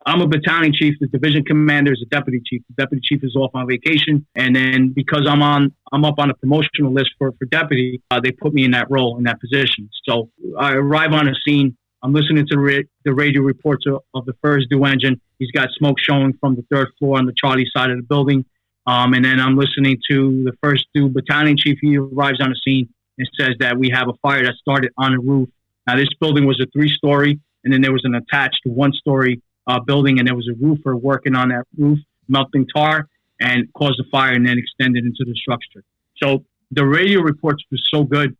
I'm a battalion chief. The division commander is a deputy chief. The deputy chief is off on vacation, and then because I'm up on a promotional list for deputy, they put me in that role, in that position. So I arrive on a scene. I'm listening to the radio reports of the first due engine. He's got smoke showing from the 3rd floor on the Charlie side of the building, and then I'm listening to the first due battalion chief. He arrives on the scene and says that we have a fire that started on the roof. Now this building was a 3-story, and then there was an attached 1-story building, and there was a roofer working on that roof, melting tar, and caused a fire and then extended into the structure. So the radio reports were so good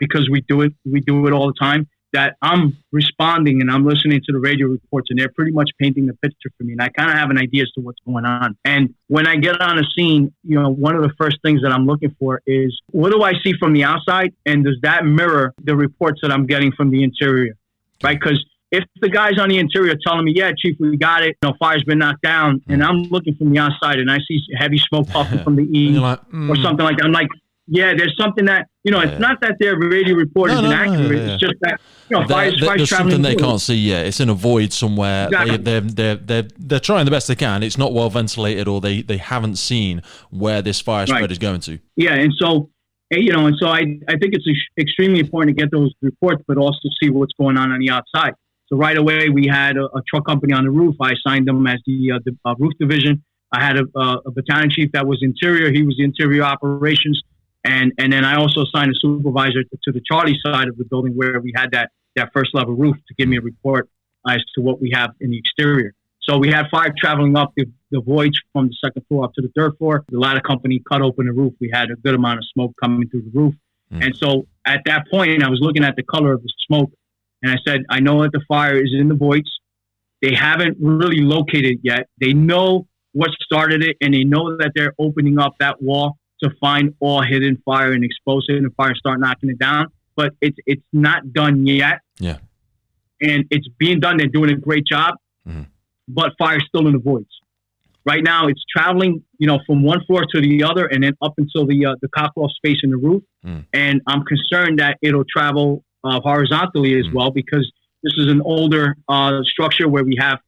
because we do it all the time, that I'm responding and I'm listening to the radio reports, and they're pretty much painting the picture for me. And I kind of have an idea as to what's going on. And when I get on a scene, one of the first things that I'm looking for is, what do I see from the outside? And does that mirror the reports that I'm getting from the interior? Right? Because if the guys on the interior telling me, yeah, chief, we got it, fire's been knocked down, and I'm looking from the outside and I see heavy smoke puffing from the east or something like that, I'm like, yeah, there's something that, it's not that their radio report is inaccurate. It's just that, fire's there's traveling. Something they can't see yet. It's in a void somewhere. Exactly. They're trying the best they can. It's not well ventilated, or they haven't seen where this fire spread is going to. Yeah, and so I think it's extremely important to get those reports, but also see what's going on the outside. So right away, we had a truck company on the roof. I assigned them as the roof division. I had a battalion chief that was interior. He was the interior operations. And then I also assigned a supervisor to the Charlie side of the building, where we had that first level roof, to give me a report as to what we have in the exterior. So we had fire traveling up the voids from the 2nd floor up to the 3rd floor. The ladder company cut open the roof. We had a good amount of smoke coming through the roof. And so at that point, I was looking at the color of the smoke, and I said, I know that the fire is in the voids. They haven't really located it yet. They know what started it, and they know that they're opening up that wall to find all hidden fire and expose it, and fire start knocking it down. But it's not done yet. Yeah. And it's being done. They're doing a great job, but fire's still in the voids. Right now, it's traveling, from one floor to the other, and then up until the cockwall space in the roof. And I'm concerned that it'll travel horizontally as well, because this is an older structure where we have,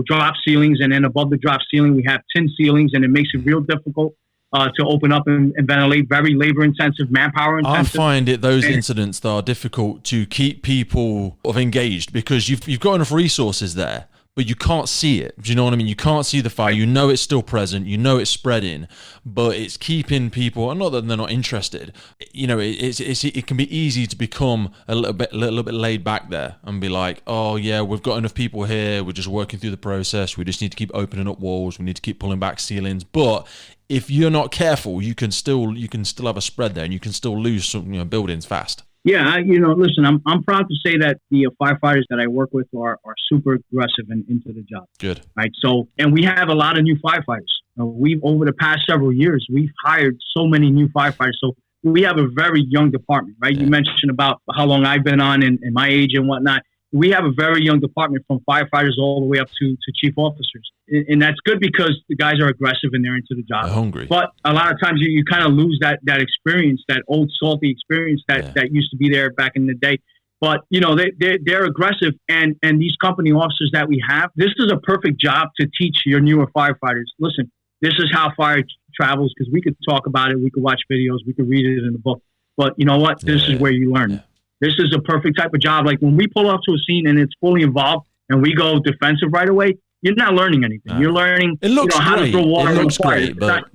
drop ceilings, and then above the drop ceiling we have tin ceilings, and it makes it real difficult to open up and ventilate. Very labor intensive, manpower intensive. I find those incidents that are difficult to keep people engaged, because you've got enough resources there, but you can't see it. Do you know what I mean? You can't see the fire. You know it's still present. You know it's spreading, but it's keeping people, not that they're not interested. It can be easy to become a little bit laid back there and be like, oh yeah, we've got enough people here. We're just working through the process. We just need to keep opening up walls. We need to keep pulling back ceilings. But if you're not careful, you can still have a spread there, and you can still lose some buildings fast. Yeah, listen, I'm proud to say that the firefighters that I work with are super aggressive and into the job. Good. Right. So, and we have a lot of new firefighters. Over the past several years, we've hired so many new firefighters. So we have a very young department, right? Yeah. You mentioned about how long I've been on and my age and whatnot. We have a very young department, from firefighters all the way up to chief officers. And that's good, because the guys are aggressive and they're into the job. They're hungry. But a lot of times you kind of lose that experience, that old salty experience that used to be there back in the day. But, they're aggressive. And these company officers that we have, this is a perfect job to teach your newer firefighters. Listen, this is how fire travels, because we could talk about it. We could watch videos. We could read it in the book. But you know what? This is where you learn. Yeah. This is a perfect type of job. Like when we pull up to a scene and it's fully involved and we go defensive right away, you're not learning anything. You're learning how to throw water. It looks great, but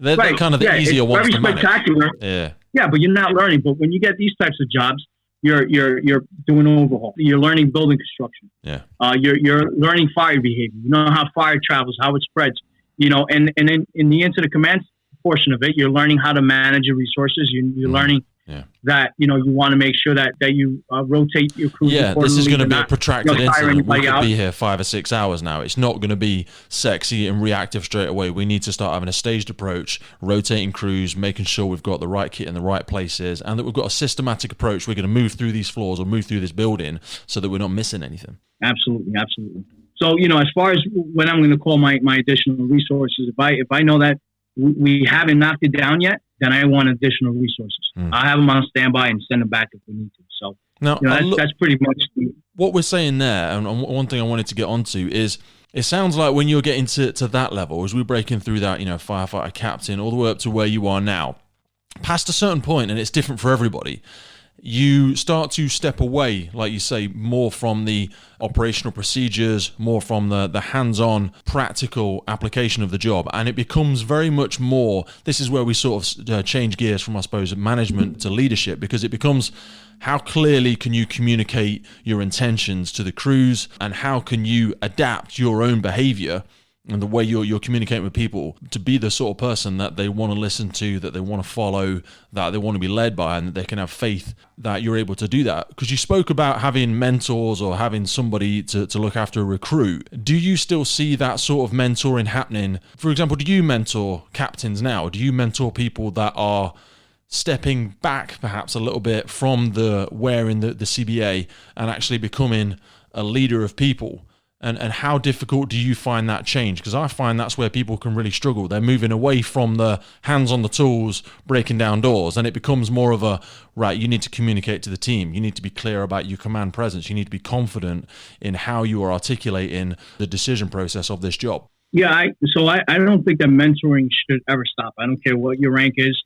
they're kind of the easier ones to manage. Very spectacular. Yeah, but you're not learning. But when you get these types of jobs, you're doing overhaul. You're learning building construction. Yeah. You're learning fire behavior. You know how fire travels, how it spreads. And then in the incident command portion of it, you're learning how to manage your resources. You're learning that, you want to make sure that you rotate your crew. Yeah, this is going to be a protracted incident. We could out. be here 5 or 6 hours now. It's not going to be sexy and reactive straight away. We need to start having a staged approach, rotating crews, making sure we've got the right kit in the right places, and that we've got a systematic approach. We're going to move through these floors or move through this building so that we're not missing anything. Absolutely. So, as far as when I'm going to call my additional resources, if I know that we haven't knocked it down yet, then I want additional resources. I have them on standby and send them back if we need to. So now, that's pretty much what we're saying there. And one thing I wanted to get onto is, it sounds like when you're getting to that level, as we're breaking through that, firefighter captain, all the way up to where you are now, past a certain point, and it's different for everybody, you start to step away, like you say, more from the operational procedures, more from the hands-on practical application of the job. And it becomes very much more, this is where we sort of change gears from, I suppose, management to leadership, because it becomes, how clearly can you communicate your intentions to the crews, and how can you adapt your own behavior and the way you're communicating with people to be the sort of person that they want to listen to, that they want to follow, that they want to be led by, and that they can have faith that you're able to do that. Because you spoke about having mentors or having somebody to look after a recruit. Do you still see that sort of mentoring happening? For example, do you mentor captains now? Do you mentor people that are stepping back perhaps a little bit from wearing the CBA and actually becoming a leader of people? And how difficult do you find that change? Because I find that's where people can really struggle. They're moving away from the hands on the tools, breaking down doors, and it becomes more of a, right, you need to communicate to the team. You need to be clear about your command presence. You need to be confident in how you are articulating the decision process of this job. Yeah, I don't think that mentoring should ever stop. I don't care what your rank is,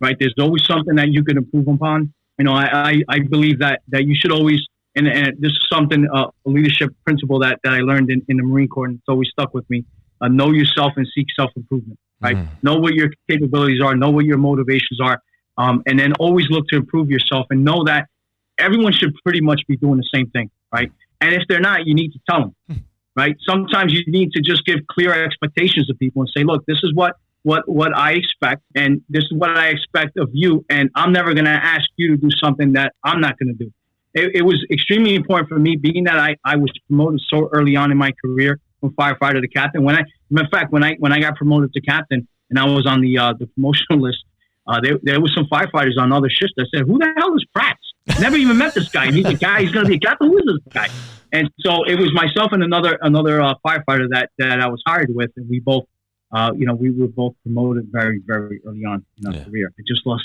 right? There's always something that you can improve upon. I believe that you should always, and this is something, a leadership principle that I learned in the Marine Corps, and it's always stuck with me. Know yourself and seek self-improvement, right? Know what your capabilities are, know what your motivations are, and then always look to improve yourself, and know that everyone should pretty much be doing the same thing, right? And if they're not, you need to tell them, right? Sometimes you need to just give clear expectations to people and say, look, this is what I expect, and this is what I expect of you, and I'm never going to ask you to do something that I'm not going to do. It was extremely important for me, being that I was promoted so early on in my career from firefighter to captain. When I got promoted to captain and I was on the promotional list, there was some firefighters on other shifts that said, "Who the hell is Pratts? Never even met this guy. He's a guy. He's going to be a captain. Who is this guy?" And so it was myself and another firefighter that I was hired with, and we both. We were both promoted very, very early on in our career. I just lost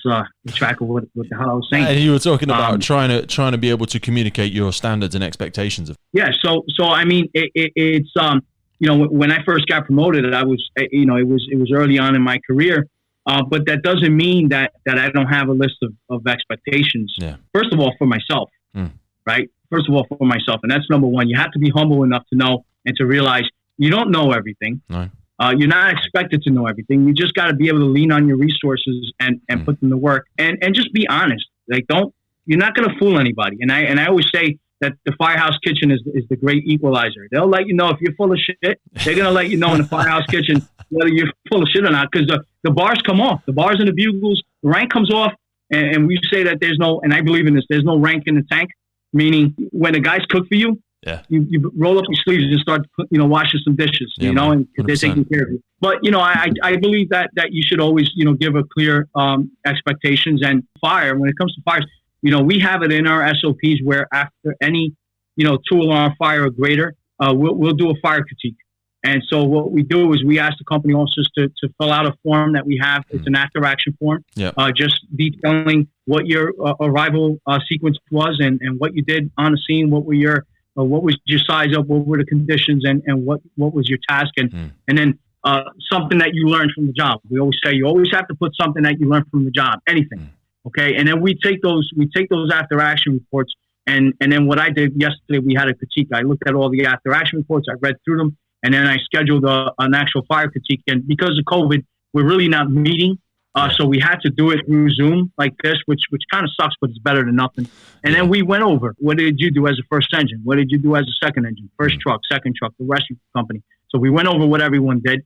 track of what the hell I was saying. And you were talking about trying to be able to communicate your standards and expectations of. Yeah. So I mean, it's when I first got promoted, I was it was early on in my career, but that doesn't mean that I don't have a list of expectations. Yeah. First of all, for myself, right? First of all, for myself, and that's number one. You have to be humble enough to know and to realize you don't know everything. No. You're not expected to know everything. You just got to be able to lean on your resources and put them to work and just be honest. Like, you're not going to fool anybody. And I always say that the firehouse kitchen is the great equalizer. They'll let you know if you're full of shit. They're going to let you know in the firehouse kitchen whether you're full of shit or not, because the bars come off. The bars and the bugles, the rank comes off. And we say that there's no, and I believe in this, there's no rank in the tank, meaning when the guys cook for you, you roll up your sleeves and start, washing some dishes, and they're taking care of you. But, I believe that you should always, give a clear expectations. And fire, when it comes to fires, we have it in our SOPs where after any, 2-alarm fire or greater, we'll do a fire critique. And so what we do is we ask the company officers to fill out a form that we have. It's an after action form, just detailing what your arrival sequence was and what you did on the scene, what was your size up, what were the conditions, and what was your task, and then something that you learned from the job. We always say you always have to put something that you learned from the job, anything. Okay, and then we take those after action reports, and then what I did yesterday, we had a critique. I looked at all the after action reports, I read through them, and then I scheduled an actual fire critique. And because of COVID, we're really not meeting. So we had to do it through Zoom like this, which kind of sucks, but it's better than nothing. And then we went over, what did you do as a first engine? What did you do as a second engine? First truck, second truck, the rescue company. So we went over what everyone did.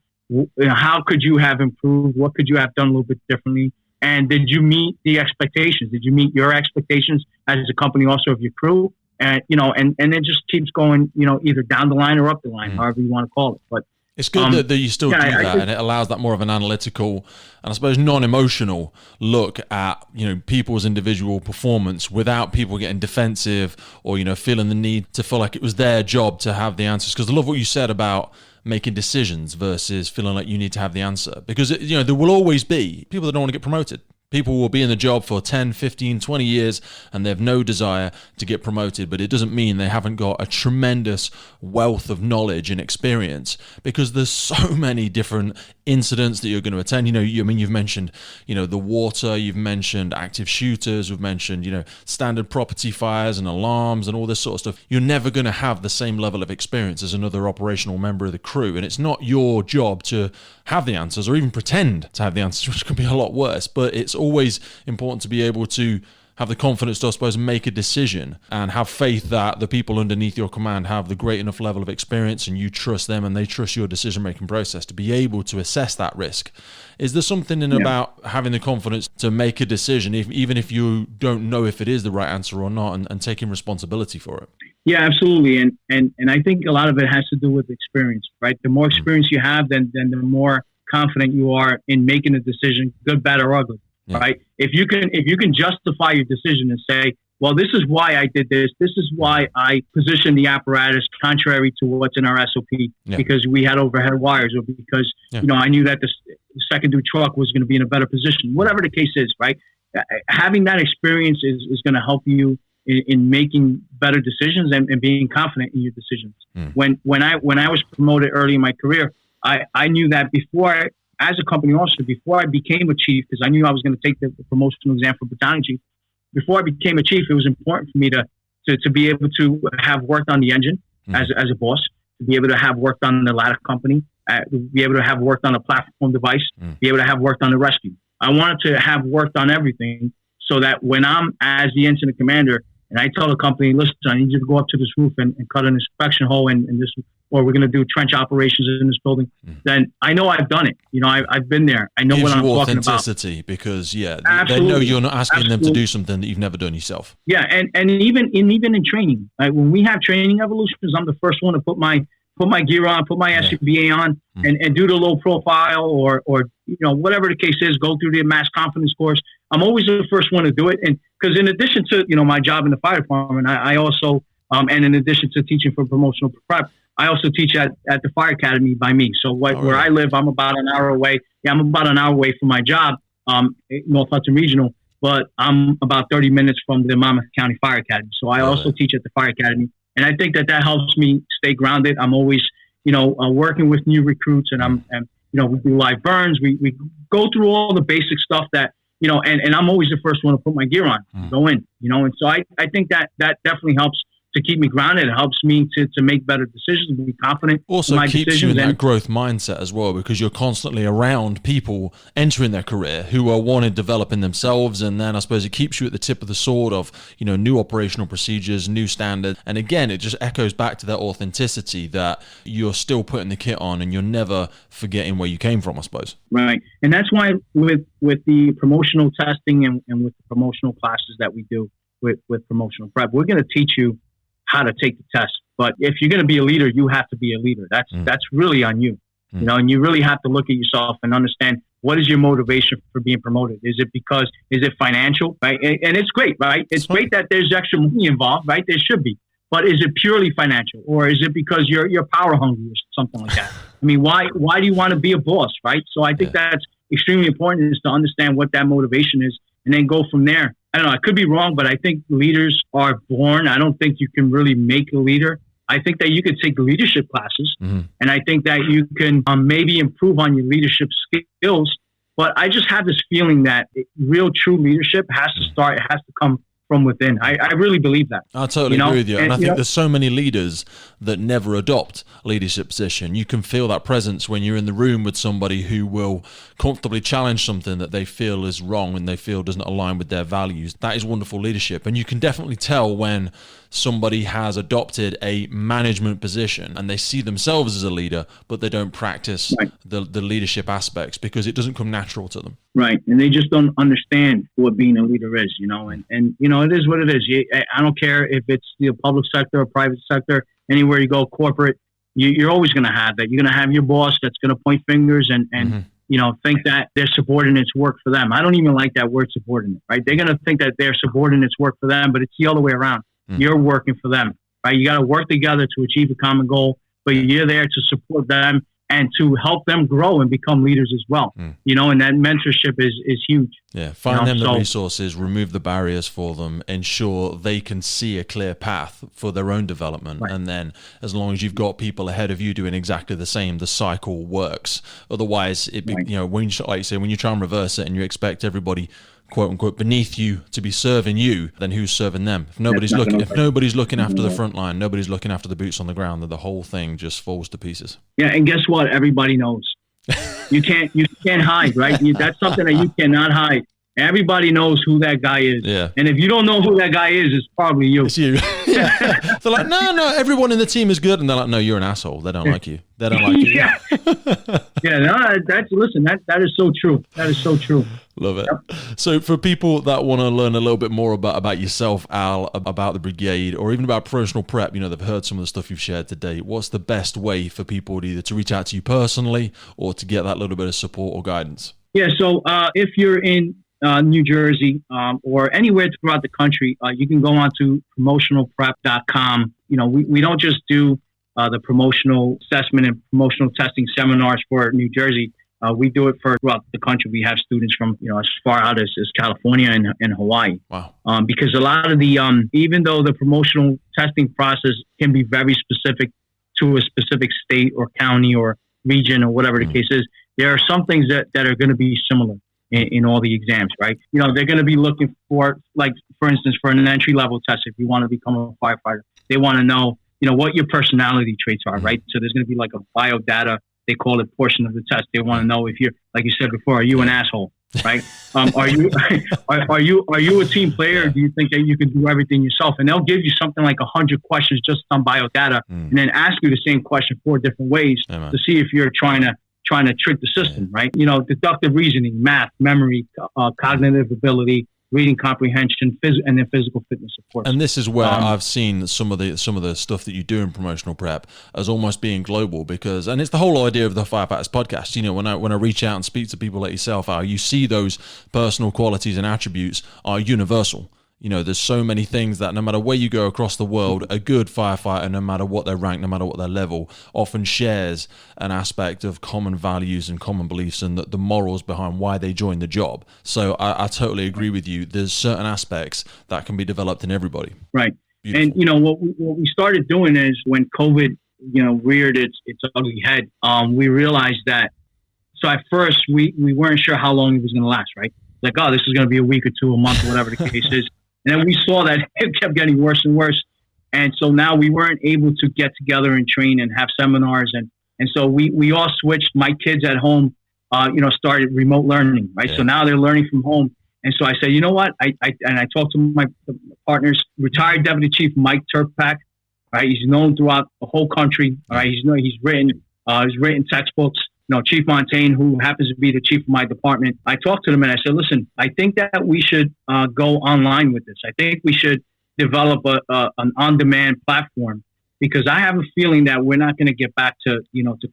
How could you have improved? What could you have done a little bit differently? And did you meet the expectations? Did you meet your expectations as a company officer of your crew? And, and it just keeps going, either down the line or up the line, however you want to call it. But it's good that you still do that, and it allows that more of an analytical and I suppose non-emotional look at people's individual performance without people getting defensive or feeling the need to feel like it was their job to have the answers. Because I love what you said about making decisions versus feeling like you need to have the answer, because there will always be people that don't want to get promoted. People will be in the job for 10, 15, 20 years and they have no desire to get promoted, but it doesn't mean they haven't got a tremendous wealth of knowledge and experience, because there's so many different incidents that you're going to attend. You've mentioned, the water, you've mentioned active shooters, we've mentioned, standard property fires and alarms and all this sort of stuff. You're never going to have the same level of experience as another operational member of the crew. And it's not your job to have the answers or even pretend to have the answers, which can be a lot worse, but it's always important to be able to have the confidence to, I suppose, make a decision and have faith that the people underneath your command have the great enough level of experience and you trust them and they trust your decision-making process to be able to assess that risk. Is there something about having the confidence to make a decision, even if you don't know if it is the right answer or not, and taking responsibility for it? Yeah, absolutely. And I think a lot of it has to do with experience, right? The more experience you have, then the more confident you are in making a decision, good, bad, or ugly. Yeah. Right. If you can justify your decision and say, well, this is why I did this. This is why I positioned the apparatus contrary to what's in our SOP, because we had overhead wires, or because, I knew that the second due truck was going to be in a better position, whatever the case is, right? Having that experience is going to help you in making better decisions and being confident in your decisions. When I was promoted early in my career, I knew that before as a company officer, before I became a chief, because I knew I was going to take the promotional exam for battalion chief, before I became a chief, it was important for me to be able to have worked on the engine as a boss, to be able to have worked on the ladder company, be able to have worked on a platform device, be able to have worked on the rescue. I wanted to have worked on everything so that when I'm as the incident commander and I tell the company, listen, I need you to go up to this roof and cut an inspection hole in this, or we're going to do trench operations in this building, then I know I've done it. I've been there. I know what I'm talking about. Authenticity, because they know you're not asking them to do something that you've never done yourself. Yeah, and even in training, right? When we have training evolutions, I'm the first one to put my gear on, put my SCBA on, and do the low profile or whatever the case is, go through the mass confidence course. I'm always the first one to do it, and because in addition to my job in the fire department, I also and in addition to teaching for promotional prep, I also teach at the fire academy by me. So where I live, I'm about an hour away. Yeah, I'm about an hour away from my job, North Hudson Regional, but I'm about 30 minutes from the Monmouth County Fire Academy. So I also teach at the fire academy, and I think that helps me stay grounded. I'm always, working with new recruits, and we do live burns. We go through all the basic stuff that, and I'm always the first one to put my gear on, go in, and so I think that definitely helps to keep me grounded. It helps me to make better decisions and be confident also in my keeps decisions. You in that growth mindset as well, because you're constantly around people entering their career who are wanting to develop in themselves, and then I suppose it keeps you at the tip of the sword of new operational procedures, new standards, and again it just echoes back to that authenticity that you're still putting the kit on and you're never forgetting where you came from, I suppose. Right, and that's why with the promotional testing and with the promotional classes that we do with promotional prep, we're going to teach you how to take the test. But if you're going to be a leader, you have to be a leader. That's really on you, and you really have to look at yourself and understand what is your motivation for being promoted. Is it financial, right? And it's great, right? It's great that there's extra money involved, right? There should be, but is it purely financial, or is it because you're power hungry or something like that? I mean, why do you want to be a boss, right? So I think that's extremely important, is to understand what that motivation is, and then go from there. I don't know, I could be wrong, but I think leaders are born. I don't think you can really make a leader. I think that you could take leadership classes, and I think that you can maybe improve on your leadership skills. But I just have this feeling that real, true leadership has to come from within. I really believe that. I totally agree with you. And I think there's so many leaders that never adopt leadership position. You can feel that presence when you're in the room with somebody who will comfortably challenge something that they feel is wrong and they feel doesn't align with their values. That is wonderful leadership. And you can definitely tell when somebody has adopted a management position and they see themselves as a leader, but they don't practice the leadership aspects because it doesn't come natural to them. Right. And they just don't understand what being a leader is, and it is what it is. I don't care if it's the public sector or private sector, anywhere you go, corporate, you're always going to have that. You're going to have your boss that's going to point fingers and think that their subordinates work for them. I don't even like that word subordinate, right? They're going to think that their subordinates work for them, but it's the other way around. You're working for them, right? You got to work together to achieve a common goal, but you're there to support them and to help them grow and become leaders as well. And that mentorship is huge. Yeah, find them the resources, remove the barriers for them, ensure they can see a clear path for their own development. Right. And then as long as you've got people ahead of you doing exactly the same, the cycle works. Otherwise, when you try and reverse it and you expect everybody quote unquote beneath you to be serving you, then who's serving them? If nobody's looking after the front line, nobody's looking after the boots on the ground, then the whole thing just falls to pieces. Yeah, and guess what? Everybody knows. You can't hide, right? That's something that you cannot hide. Everybody knows who that guy is. Yeah. And if you don't know who that guy is, it's probably you. It's you. Yeah. They're like, no, everyone in the team is good. And they're like, no, you're an asshole. They don't like you. They don't like you. Yeah. That is so true. That is so true. Love it. Yep. So for people that want to learn a little bit more about yourself, Al, about the brigade, or even about promotional prep, they've heard some of the stuff you've shared today. What's the best way for people either to reach out to you personally or to get that little bit of support or guidance? Yeah. So if you're in New Jersey or anywhere throughout the country, you can go on to promotionalprep.com. We don't just do the promotional assessment and promotional testing seminars for New Jersey. We do it for throughout the country. We have students from as far out as California and Hawaii. Wow. Because a lot of the even though the promotional testing process can be very specific to a specific state or county or region or whatever the case is, there are some things that are going to be similar in all the exams, right? They're going to be looking for, like, for instance, for an entry-level test, if you want to become a firefighter, they want to know, what your personality traits are, right? So there's going to be like a biodata, they call it, portion of the test. They want to know if you're, like you said before, are you an asshole, right? Are you a team player? Or do you think that you can do everything yourself? And they'll give you something like 100 questions just on biodata, and then ask you the same question 4 different ways to see if you're trying to trick the system, right? Deductive reasoning, math, memory, cognitive ability, reading comprehension, and then physical fitness, of course. And this is where I've seen some of the stuff that you do in promotional prep as almost being global, and it's the whole idea of the Firefighters podcast. When I reach out and speak to people like yourself, you see those personal qualities and attributes are universal. There's so many things that no matter where you go across the world, a good firefighter, no matter what their rank, no matter what their level, often shares an aspect of common values and common beliefs and the morals behind why they join the job. So I totally agree with you. There's certain aspects that can be developed in everybody. Right. Beautiful. And, what we started doing is when COVID, reared its ugly head, we realized that, so at first we weren't sure how long it was going to last, right? Like, this is going to be a week or 2, a month, whatever the case is. And then we saw that it kept getting worse and worse. And so now we weren't able to get together and train and have seminars. And so we all switched. My kids at home, started remote learning, right? Yeah. So now they're learning from home. And so I said, you know what? I talked to my partners, retired Deputy Chief Mike Turkpak, right? He's known throughout the whole country. All right. He's written textbooks. Chief Montaigne, who happens to be the chief of my department, I talked to them and I said, listen, I think that we should go online with this. I think we should develop an on-demand platform, because I have a feeling that we're not going to get back to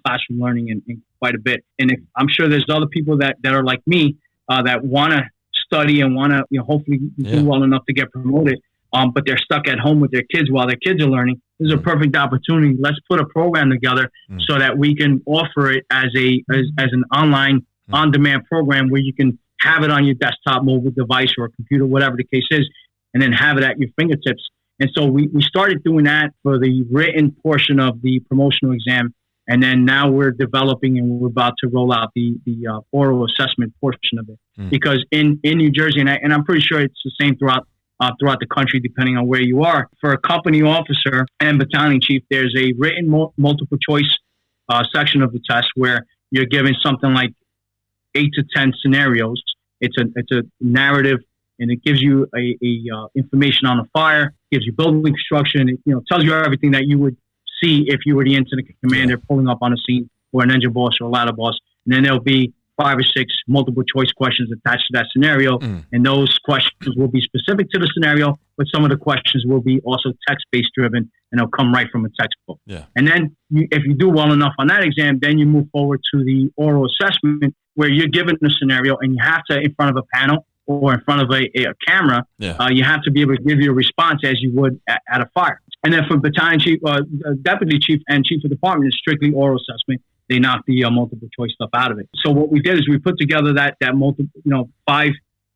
classroom learning in quite a bit. And I'm sure there's other people that are like me that want to study and want to hopefully do well enough to get promoted, but they're stuck at home with their kids while their kids are learning. This is a perfect opportunity. Let's put a program together so that we can offer it as an online on-demand program where you can have it on your desktop, mobile device, or a computer, whatever the case is, and then have it at your fingertips. And so we started doing that for the written portion of the promotional exam. And then now we're developing and we're about to roll out the oral assessment portion of it. Because in New Jersey, and I'm pretty sure it's the same throughout throughout the country, depending on where you are. For a company officer and battalion chief, there's a written multiple choice section of the test where you're given something like 8 to 10 scenarios. It's a narrative, and it gives you a information on the fire, gives you building construction. It tells you everything that you would see if you were the incident commander pulling up on a scene, or an engine boss or a ladder boss. And then there'll be 5 or 6 multiple choice questions attached to that scenario. And those questions will be specific to the scenario, but some of the questions will be also text-based driven, and they'll come right from a textbook. Yeah. And then if you do well enough on that exam, then you move forward to the oral assessment, where you're given the scenario and you have to, in front of a panel or in front of a camera, you have to be able to give your response as you would at a fire. And then for battalion chief, deputy chief, and chief of department, it's strictly oral assessment. They knock the multiple choice stuff out of it. So what we did is we put together that 5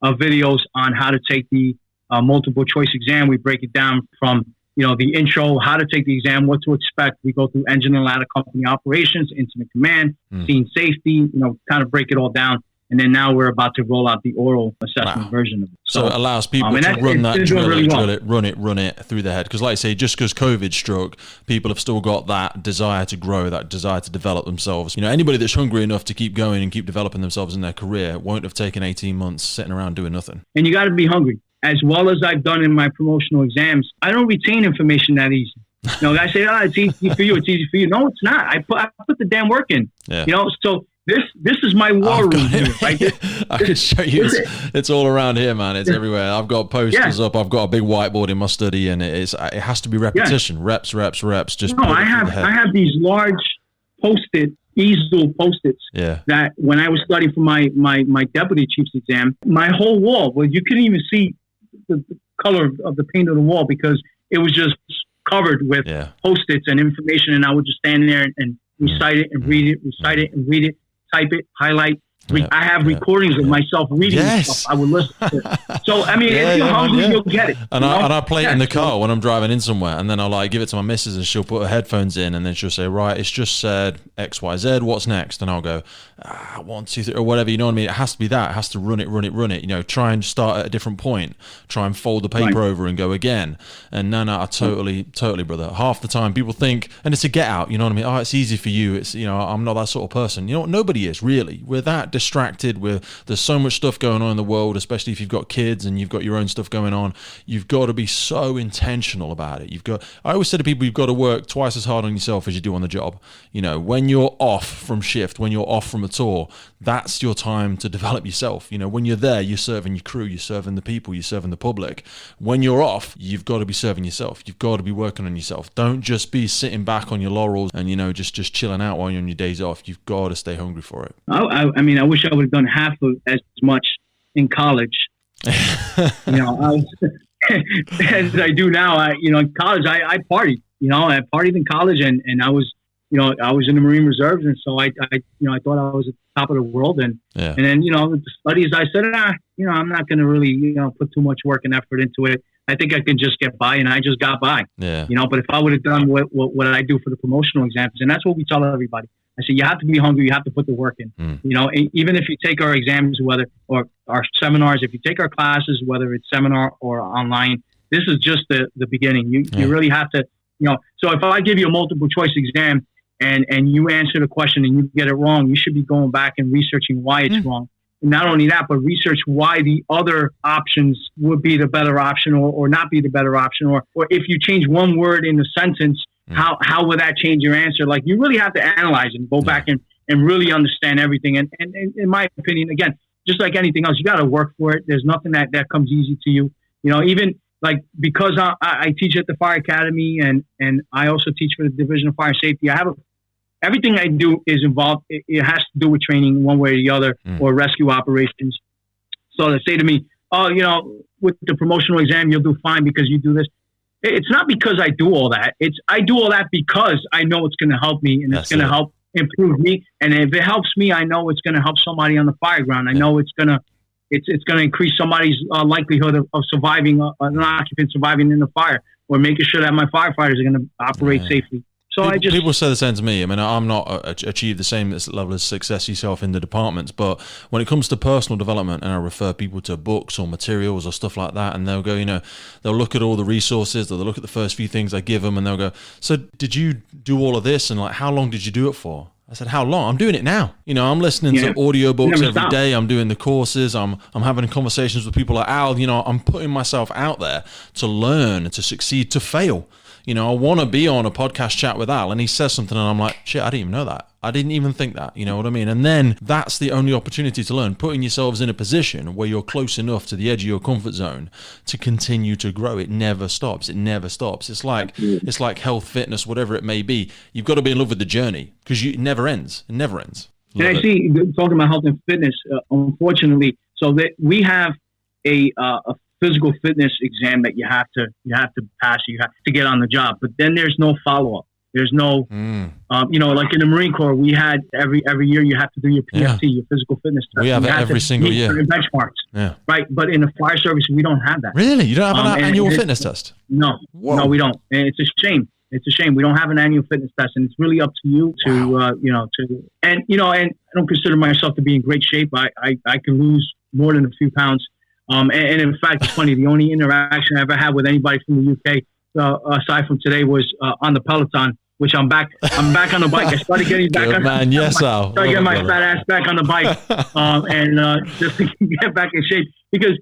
videos on how to take the multiple choice exam. We break it down from the intro, how to take the exam, what to expect. We go through engine and ladder company operations, incident command, scene safety. Kind of break it all down. And then now we're about to roll out the oral assessment version of it. So it allows people to run it through their head. Because like I say, just because COVID struck, people have still got that desire to grow, that desire to develop themselves. Anybody that's hungry enough to keep going and keep developing themselves in their career won't have taken 18 months sitting around doing nothing. And you got to be hungry. As well as I've done in my promotional exams, I don't retain information that easy. Guys say, it's easy for you, it's easy for you. No, it's not. I put the damn work in. Yeah. So this is my war room here, right? I can show you. It's all around here, man. It's everywhere. I've got posters up. I've got a big whiteboard in my study, and it has to be repetition, reps. Just I have these large easel post-its. Yeah. That when I was studying for my deputy chief's exam, my whole wall, you couldn't even see the color of the paint of the wall because it was just covered with post-its and information, and I would just stand there and recite it and read it, recite it and read it, type it, highlight. I have recordings of myself reading stuff. I would listen to it. So, if you're hungry, you'll get it. And I play it in the car when I'm driving in somewhere, and then I'll give it to my missus, and she'll put her headphones in, and then she'll say, right, it's just said X, Y, Z, what's next? And I'll go, 1, 2, 3, or whatever, you know what I mean? It has to be that. It has to run it. Try and start at a different point. Try and fold the paper over and go again. And no, I totally, brother. Half the time people think, and it's a get out, you know what I mean? Oh, it's easy for you. It's, I'm not that sort of person. You know what? Nobody is, really. We're that distracted there's so much stuff going on in the world, especially if you've got kids and you've got your own stuff going on. You've got to be so intentional about it. I always say to people, you've got to work twice as hard on yourself as you do on the job. When you're off from shift, when you're off from a tour, that's your time to develop yourself. When you're there, you're serving your crew, you're serving the people, you're serving the public. When you're off, you've got to be serving yourself. You've got to be working on yourself. Don't just be sitting back on your laurels and just chilling out while you're on your days off. You've got to stay hungry for it. I wish I would have done half of as much in college. As I do now. In college, I partied. I partied in college, and I was, I was in the Marine Reserves, and so I thought I was at the top of the world, and then the studies, I said, I'm not going to really put too much work and effort into it. I think I can just get by, and I just got by. Yeah. But if I would have done what I do for the promotional exams, and that's what we tell everybody. I say, you have to be hungry. You have to put the work in. Even if you take our exams, or our seminars, if you take our classes, whether it's seminar or online, this is just the beginning. You really have to, so if I give you a multiple choice exam and you answer the question and you get it wrong, you should be going back and researching why it's wrong. And not only that, but research why the other options would be the better option or not be the better option. Or if you change one word in the sentence, how would that change your answer? Like, you really have to analyze and go back and really understand everything. And in my opinion, again, just like anything else, you got to work for it. There's nothing that comes easy to you. Even like, because I teach at the Fire Academy and I also teach for the Division of Fire Safety, everything I do is involved. It has to do with training one way or the other, or rescue operations. So they say to me, with the promotional exam, you'll do fine because you do this. It's not because I do all that. I do all that because I know it's going to help me, and it's going to help improve me. And if it helps me, I know it's going to help somebody on the fire ground. I know it's going to increase somebody's likelihood of surviving, an occupant surviving in the fire, or making sure that my firefighters are going to operate safely. So people say the same to me. I mean, I'm not achieved the same level of success yourself in the departments, but when it comes to personal development, and I refer people to books or materials or stuff like that, and they'll go, they'll look at all the resources, they'll look at the first few things I give them, and they'll go, so did you do all of this? And like, how long did you do it for? I said, how long? I'm doing it now. I'm listening to audiobooks every day. I'm doing the courses. I'm having conversations with people like Al. I'm putting myself out there to learn, to succeed, to fail. I want to be on a podcast chat with Al, and he says something, and I'm like, shit, I didn't even know that. I didn't even think that. You know what I mean? And then that's the only opportunity to learn, putting yourselves in a position where you're close enough to the edge of your comfort zone to continue to grow. It never stops. It never stops. It's like health, fitness, whatever it may be. You've got to be in love with the journey because it never ends. It never ends. And I see, talking about health and fitness, unfortunately, so that we have a physical fitness exam that you have to pass, you have to get on the job, but then there's no follow-up. There's no, like in the Marine Corps, we had every year you have to do your PFT, your physical fitness test. We have it every single year. Benchmarks, right? But in the fire service, we don't have that. Really? You don't have an annual fitness test? No, no, we don't. And it's a shame. It's a shame. We don't have an annual fitness test, and it's really up to you to, and I don't consider myself to be in great shape. I can lose more than a few pounds. And in fact, it's funny. The only interaction I ever had with anybody from the UK, aside from today, was on the Peloton, which I'm back on the bike. I started getting back Good on man. Yes, Al. Started getting my fat ass back on the bike, and just to get back in shape. Because,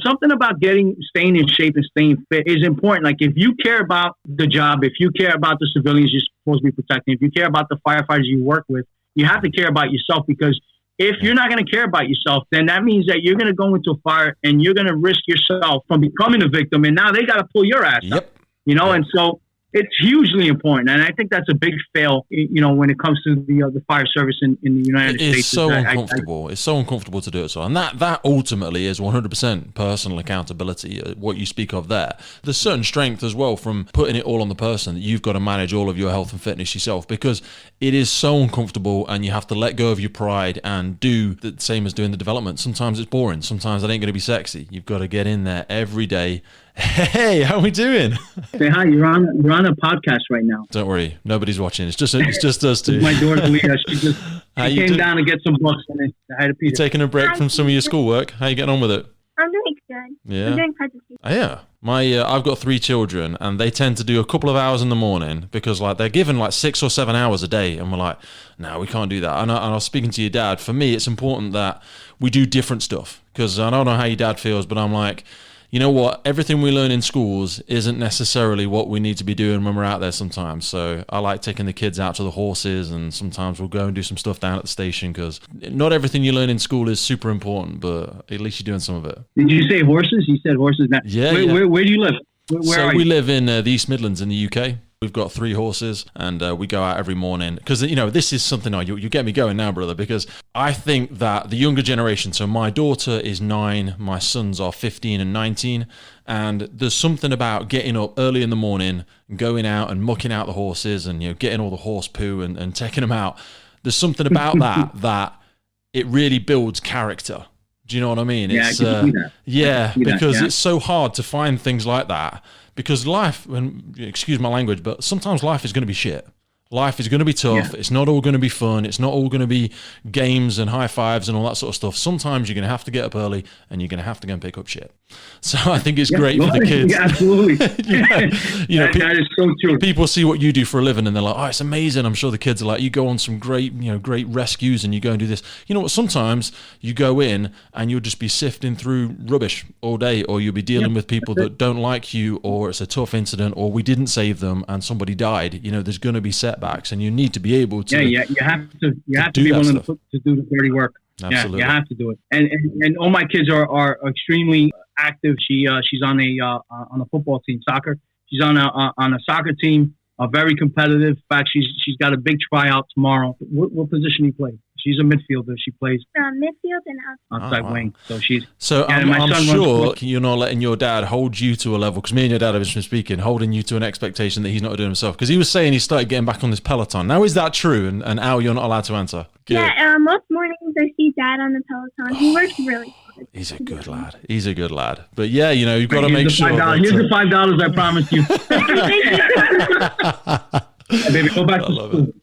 something about staying in shape and staying fit is important. Like, if you care about the job, if you care about the civilians you're supposed to be protecting, if you care about the firefighters you work with, you have to care about yourself, because if you're not going to care about yourself, then that means that you're going to go into a fire and you're going to risk yourself from becoming a victim. And now they got to pull your ass up, and so it's hugely important. And I think that's a big fail, when it comes to the fire service in the United States. It's so uncomfortable. It's so uncomfortable to do it. So, and that ultimately is 100% personal accountability, what you speak of there. There's certain strength as well from putting it all on the person, that you've got to manage all of your health and fitness yourself, because it is so uncomfortable, and you have to let go of your pride and do the same as doing the development. Sometimes it's boring. Sometimes it ain't going to be sexy. You've got to get in there every day. Hey, how we doing? Say hi. You're on a podcast right now. Don't worry, nobody's watching. It's just us two. My daughter Leah, she came down to get some books, and I had to You taking a break from some of your schoolwork? How you getting on with it? I'm doing good. Yeah. I'm doing presentation. Yeah. I've got 3 children, and they tend to do a couple of hours in the morning, because they're given 6 or 7 hours a day, and we're like, no, we can't do that. And I was speaking to your dad. For me, it's important that we do different stuff, because I don't know how your dad feels, but I'm like, you know what? Everything we learn in schools isn't necessarily what we need to be doing when we're out there sometimes. So I like taking the kids out to the horses, and sometimes we'll go and do some stuff down at the station, because not everything you learn in school is super important, but at least you're doing some of it. Did you say horses? You said horses. Yeah. Where do you live? Where are you? We live in the East Midlands in the UK. We've got 3 horses, and we go out every morning, because this is something. You get me going now, brother, because I think that the younger generation. So my daughter is 9, my sons are 15 and 19, and there's something about getting up early in the morning, and going out and mucking out the horses, and getting all the horse poo and taking them out. There's something about that it really builds character. Do you know what I mean? Yeah, It's, I can see that. Yeah, because that, it's so hard to find things like that. Because life, excuse my language, but sometimes life is going to be shit. Life is going to be tough. It's not all going to be fun. It's not all going to be games and high fives and all that sort of stuff. Sometimes you're going to have to get up early, and you're going to have to go and pick up shit. So I think it's great for the kids. Yeah, absolutely. That is so true. People see what you do for a living, and they're like, oh, it's amazing. I'm sure the kids are like, you go on some great rescues, and you go and do this. You know what? Sometimes you go in and you'll just be sifting through rubbish all day, or you'll be dealing with people that don't like you, or it's a tough incident, or we didn't save them and somebody died. There's going to be setbacks, and you need to be able to. Yeah, you have to be willing to do the dirty work. Absolutely. Yeah, you have to do it. And all my kids are extremely active. She's on a football team, soccer. She's on a soccer team. Very competitive. In fact, she's got a big tryout tomorrow. What position do you play? She's a midfielder. She plays midfield and outside wing. So she's. So I'm sure you're not letting your dad hold you to a level, because me and your dad have been speaking, holding you to an expectation that he's not doing himself. Because he was saying he started getting back on this Peloton. Now, is that true? And Al, you're not allowed to answer. Good. Yeah, most mornings I see Dad on the Peloton. He works really hard. He's a good lad. He's a good lad. But yeah, you've got to make sure. Here's the $5 I promised you. Yeah, baby, go back I to love school. it.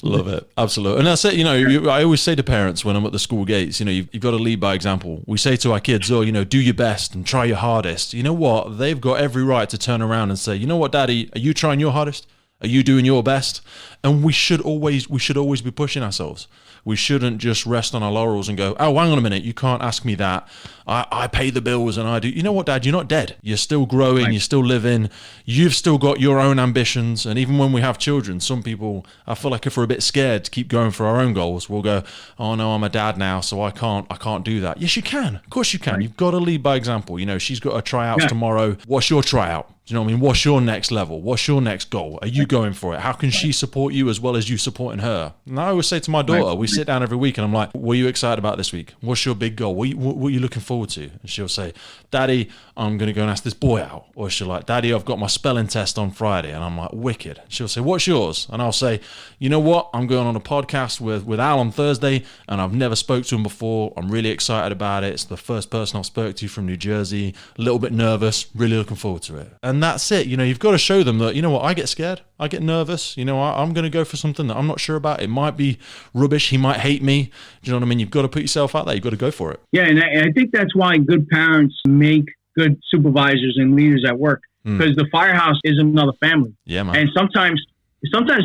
Love it. Absolutely. And that's it. I always say to parents when I'm at the school gates, you've got to lead by example. We say to our kids, do your best and try your hardest. You know what? They've got every right to turn around and say, you know what, Daddy, are you trying your hardest? Are you doing your best? And we should always be pushing ourselves. We shouldn't just rest on our laurels and go, oh, hang on a minute, you can't ask me that. I pay the bills and I do. You know what, Dad? You're not dead. You're still growing. Right. You're still living. You've still got your own ambitions. And even when we have children, some people, I feel like if we're a bit scared to keep going for our own goals, we'll go, oh no, I'm a dad now, so I can't do that. Yes, you can. Of course you can. Right. You've got to lead by example. She's got her tryouts tomorrow. What's your tryout? Do you know what I mean? What's your next level? What's your next goal? Are you going for it? How can she support you as well as you supporting her? And I always say to my daughter, we sit down every week and I'm like, what are you excited about this week? What's your big goal? What are you looking forward to? And she'll say, Daddy, I'm going to go and ask this boy out. Or she'll like, Daddy, I've got my spelling test on Friday. And I'm like, wicked. She'll say, what's yours? And I'll say, you know what? I'm going on a podcast with Al on Thursday and I've never spoke to him before. I'm really excited about it. It's the first person I've spoke to from New Jersey. A little bit nervous, really looking forward to it. And that's it. You've got to show them that, you know what, I get scared. I get nervous. I'm going to go for something that I'm not sure about. It might be rubbish. He might hate me. Do you know what I mean? You've got to put yourself out there. You've got to go for it. Yeah, and I think that's why good parents make good supervisors and leaders at work, because the firehouse is another family. Yeah, man. And sometimes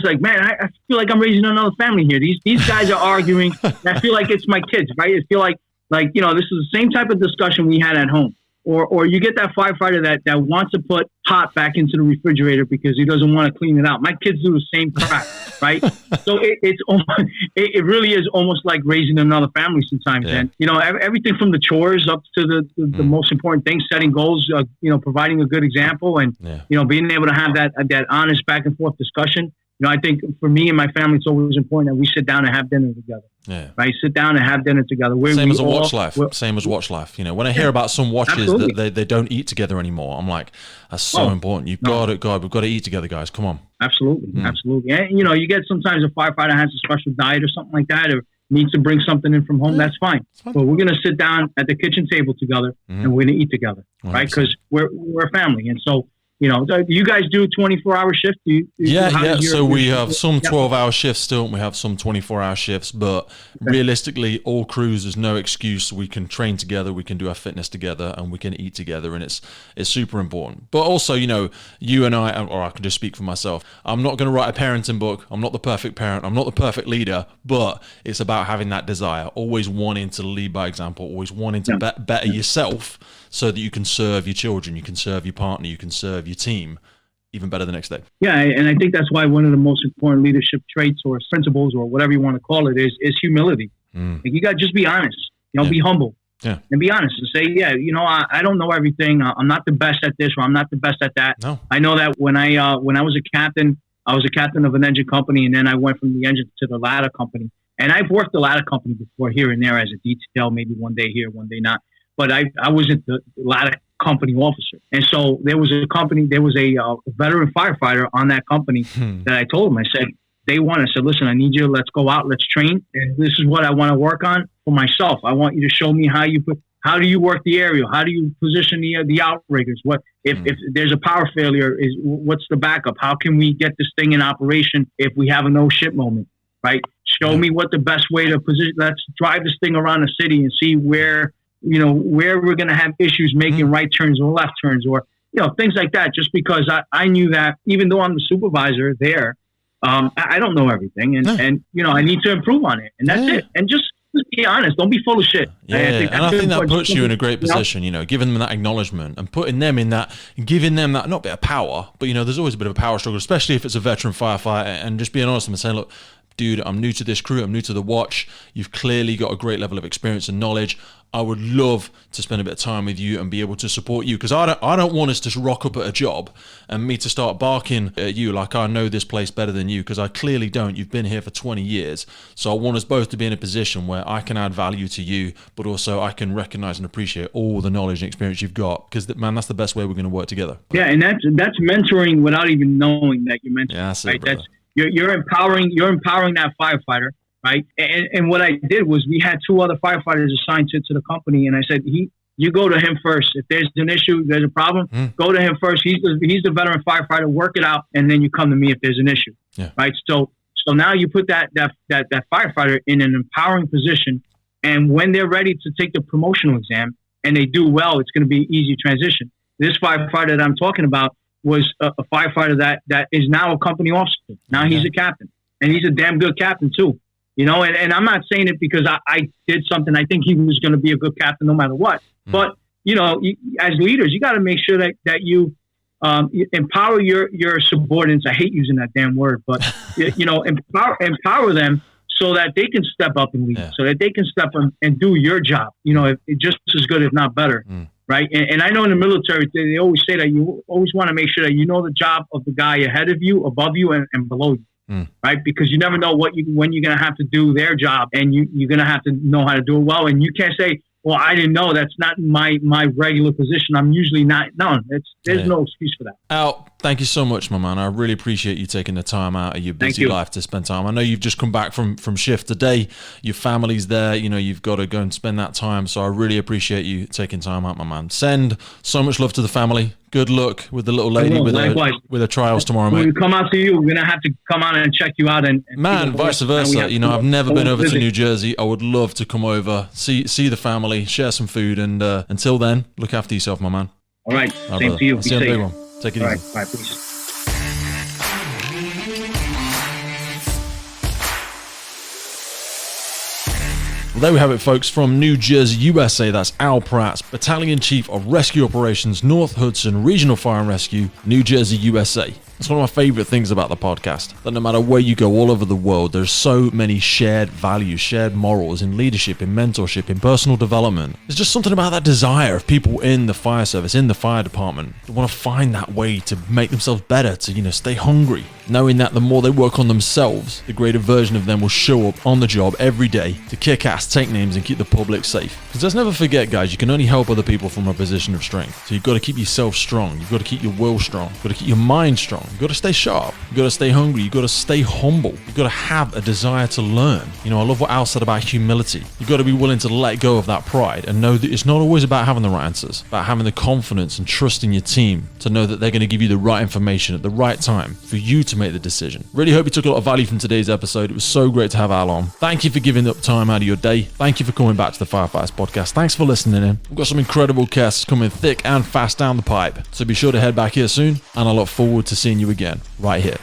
like, man, I feel like I'm raising another family here. These guys are arguing. I feel like it's my kids, right? I feel like this is the same type of discussion we had at home. Or you get that firefighter that wants to put hot back into the refrigerator because he doesn't want to clean it out. My kids do the same crap, right? So it really is almost like raising another family sometimes. Yeah. And everything from the chores up to the most important things, setting goals, providing a good example, and being able to have that honest back and forth discussion. I think for me and my family, it's always important that we sit down and have dinner together. Yeah. Right. Sit down and have dinner together. Same as watch life. When I hear about some watches that they don't eat together anymore, I'm like, that's so important. We've got to eat together, guys. Come on. Absolutely. Absolutely. And, you get sometimes a firefighter has a special diet or something like that, or needs to bring something in from home. That's fine. But we're going to sit down at the kitchen table together and we're going to eat together. 100%. Right. Because we're a family. And so, do you guys do 24-hour shifts? So we have some 12-hour shifts still, and we have some 24-hour shifts. But realistically, all crews, there's no excuse. We can train together, we can do our fitness together, and we can eat together, and it's super important. But also, you and I, or I can just speak for myself, I'm not going to write a parenting book. I'm not the perfect parent. I'm not the perfect leader. But it's about having that desire, always wanting to lead by example, always wanting to better yourself, so that you can serve your children, you can serve your partner, you can serve your team even better the next day. Yeah, and I think that's why one of the most important leadership traits or principles or whatever you want to call it is humility. Like you got to just be honest, be humble, and be honest and say, I don't know everything. I'm not the best at this, or I'm not the best at that. No. I know that when I was a captain, I was a captain of an engine company, and then I went from the engine to the ladder company. And I've worked the ladder company before, here and there as a detail, maybe one day here, one day not. But I wasn't the ladder company officer. And so there was a veteran firefighter on that company that I told him, I said, day one, I said, listen, I need you, let's go out, let's train. And this is what I want to work on for myself. I want you to show me how do you work the aerial? How do you position the outriggers? What if there's a power failure, what's the backup? How can we get this thing in operation if we have a no shit moment, right? Show me what the best way to position, let's drive this thing around the city and see where we're going to have issues making right turns or left turns, or, things like that. Just because I knew that even though I'm the supervisor there, I don't know everything, and I need to improve on it, and that's it. And just be honest. Don't be full of shit. Yeah, and I think that puts you in a great position, giving them that acknowledgement and putting them in that, giving them that, not bit of power, but, there's always a bit of a power struggle, especially if it's a veteran firefighter, and just being honest with them and saying, look, dude, I'm new to this crew, I'm new to the watch. You've clearly got a great level of experience and knowledge. I would love to spend a bit of time with you and be able to support you, because I don't want us to rock up at a job and me to start barking at you like I know this place better than you, because I clearly don't. You've been here for 20 years. So I want us both to be in a position where I can add value to you, but also I can recognize and appreciate all the knowledge and experience you've got, because, man, that's the best way we're going to work together. Yeah, and that's mentoring without even knowing that you're mentoring. Yeah, that's right? it, brother. You're empowering that firefighter, right? And what I did was we had two other firefighters assigned to the company, and I said, you go to him first. If there's an issue, there's a problem, go to him first. He's the veteran firefighter. Work it out, and then you come to me if there's an issue. Yeah. Right. So now you put that firefighter in an empowering position, and when they're ready to take the promotional exam and they do well, it's going to be easy transition. This firefighter that I'm talking about was a firefighter that is now a company officer. Now he's a captain, and he's a damn good captain too. You know, and I'm not saying it because I did something. I think he was going to be a good captain no matter what. But, you know, as leaders, you got to make sure that you empower your subordinates. I hate using that damn word, but, you know, empower them so that they can step up and lead, so that they can step up and do your job, you know, just as good, if not better. Right. And I know in the military, they always say that you always want to make sure that you know the job of the guy ahead of you, above you, and below you. Right. Because you never know when you're going to have to do their job, and you're going to have to know how to do it well. And you can't say, well, I didn't know. That's not my regular position. I'm usually not. No, there's no excuse for that. Al, thank you so much, my man. I really appreciate you taking the time out of your busy life to spend time. I know you've just come back from shift today. Your family's there. You know, you've got to go and spend that time. So I really appreciate you taking time out, my man. Send so much love to the family. Good luck with the little lady with her trials tomorrow, mate. When we come out to you, we're going to have to come out and check you out. And man, vice versa. You know, I've never been over to New Jersey. I would love to come over, see the family, share some food. And until then, look after yourself, my man. All right. Same to you. I'll see you on the big one. Take it easy. All right, peace. Well, there we have it, folks, from New Jersey, USA. That's Al Pratts, Battalion Chief of Rescue Operations, North Hudson Regional Fire and Rescue, New Jersey, USA. It's one of my favorite things about the podcast, that no matter where you go all over the world, there's so many shared values, shared morals in leadership, in mentorship, in personal development. There's just something about that desire of people in the fire service, in the fire department, that want to find that way to make themselves better, to, you know, stay hungry, knowing that the more they work on themselves, the greater version of them will show up on the job every day to kick ass, take names, and keep the public safe. Because let's never forget, guys, you can only help other people from a position of strength. So you've got to keep yourself strong. You've got to keep your will strong. You've got to keep your mind strong. You've got to stay sharp. You've got to stay hungry. You've got to stay humble. You've got to have a desire to learn. You know, I love what Al said about humility. You've got to be willing to let go of that pride and know that it's not always about having the right answers, about having the confidence and trust in your team to know that they're going to give you the right information at the right time for you to make the decision. Really hope you took a lot of value from today's episode. It was so great to have Al on. Thank you for giving up time out of your day. Thank you for coming back to the Firefighters Podcast. Thanks for listening in. We've got some incredible guests coming thick and fast down the pipe. So be sure to head back here soon, and I look forward to seeing you again right here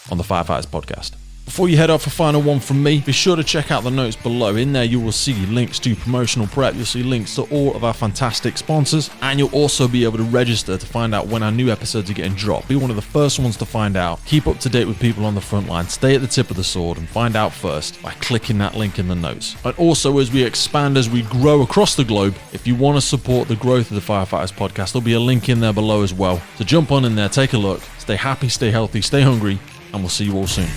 on the Firefighters Podcast. Before you head off, a final one from me, be sure to check out the notes below. In there you will see links to Promotional Prep, you'll see links to all of our fantastic sponsors, and you'll also be able to register to find out when our new episodes are getting dropped. Be one of the first ones to find out. Keep up to date with people on the front line, stay at the tip of the sword, and find out first by clicking that link in the notes. And also, as we expand, as we grow across the globe, if you want to support the growth of the Firefighters Podcast, there'll be a link in there below as well. So jump on in there, take a look, stay happy, stay healthy, stay hungry, and we'll see you all soon.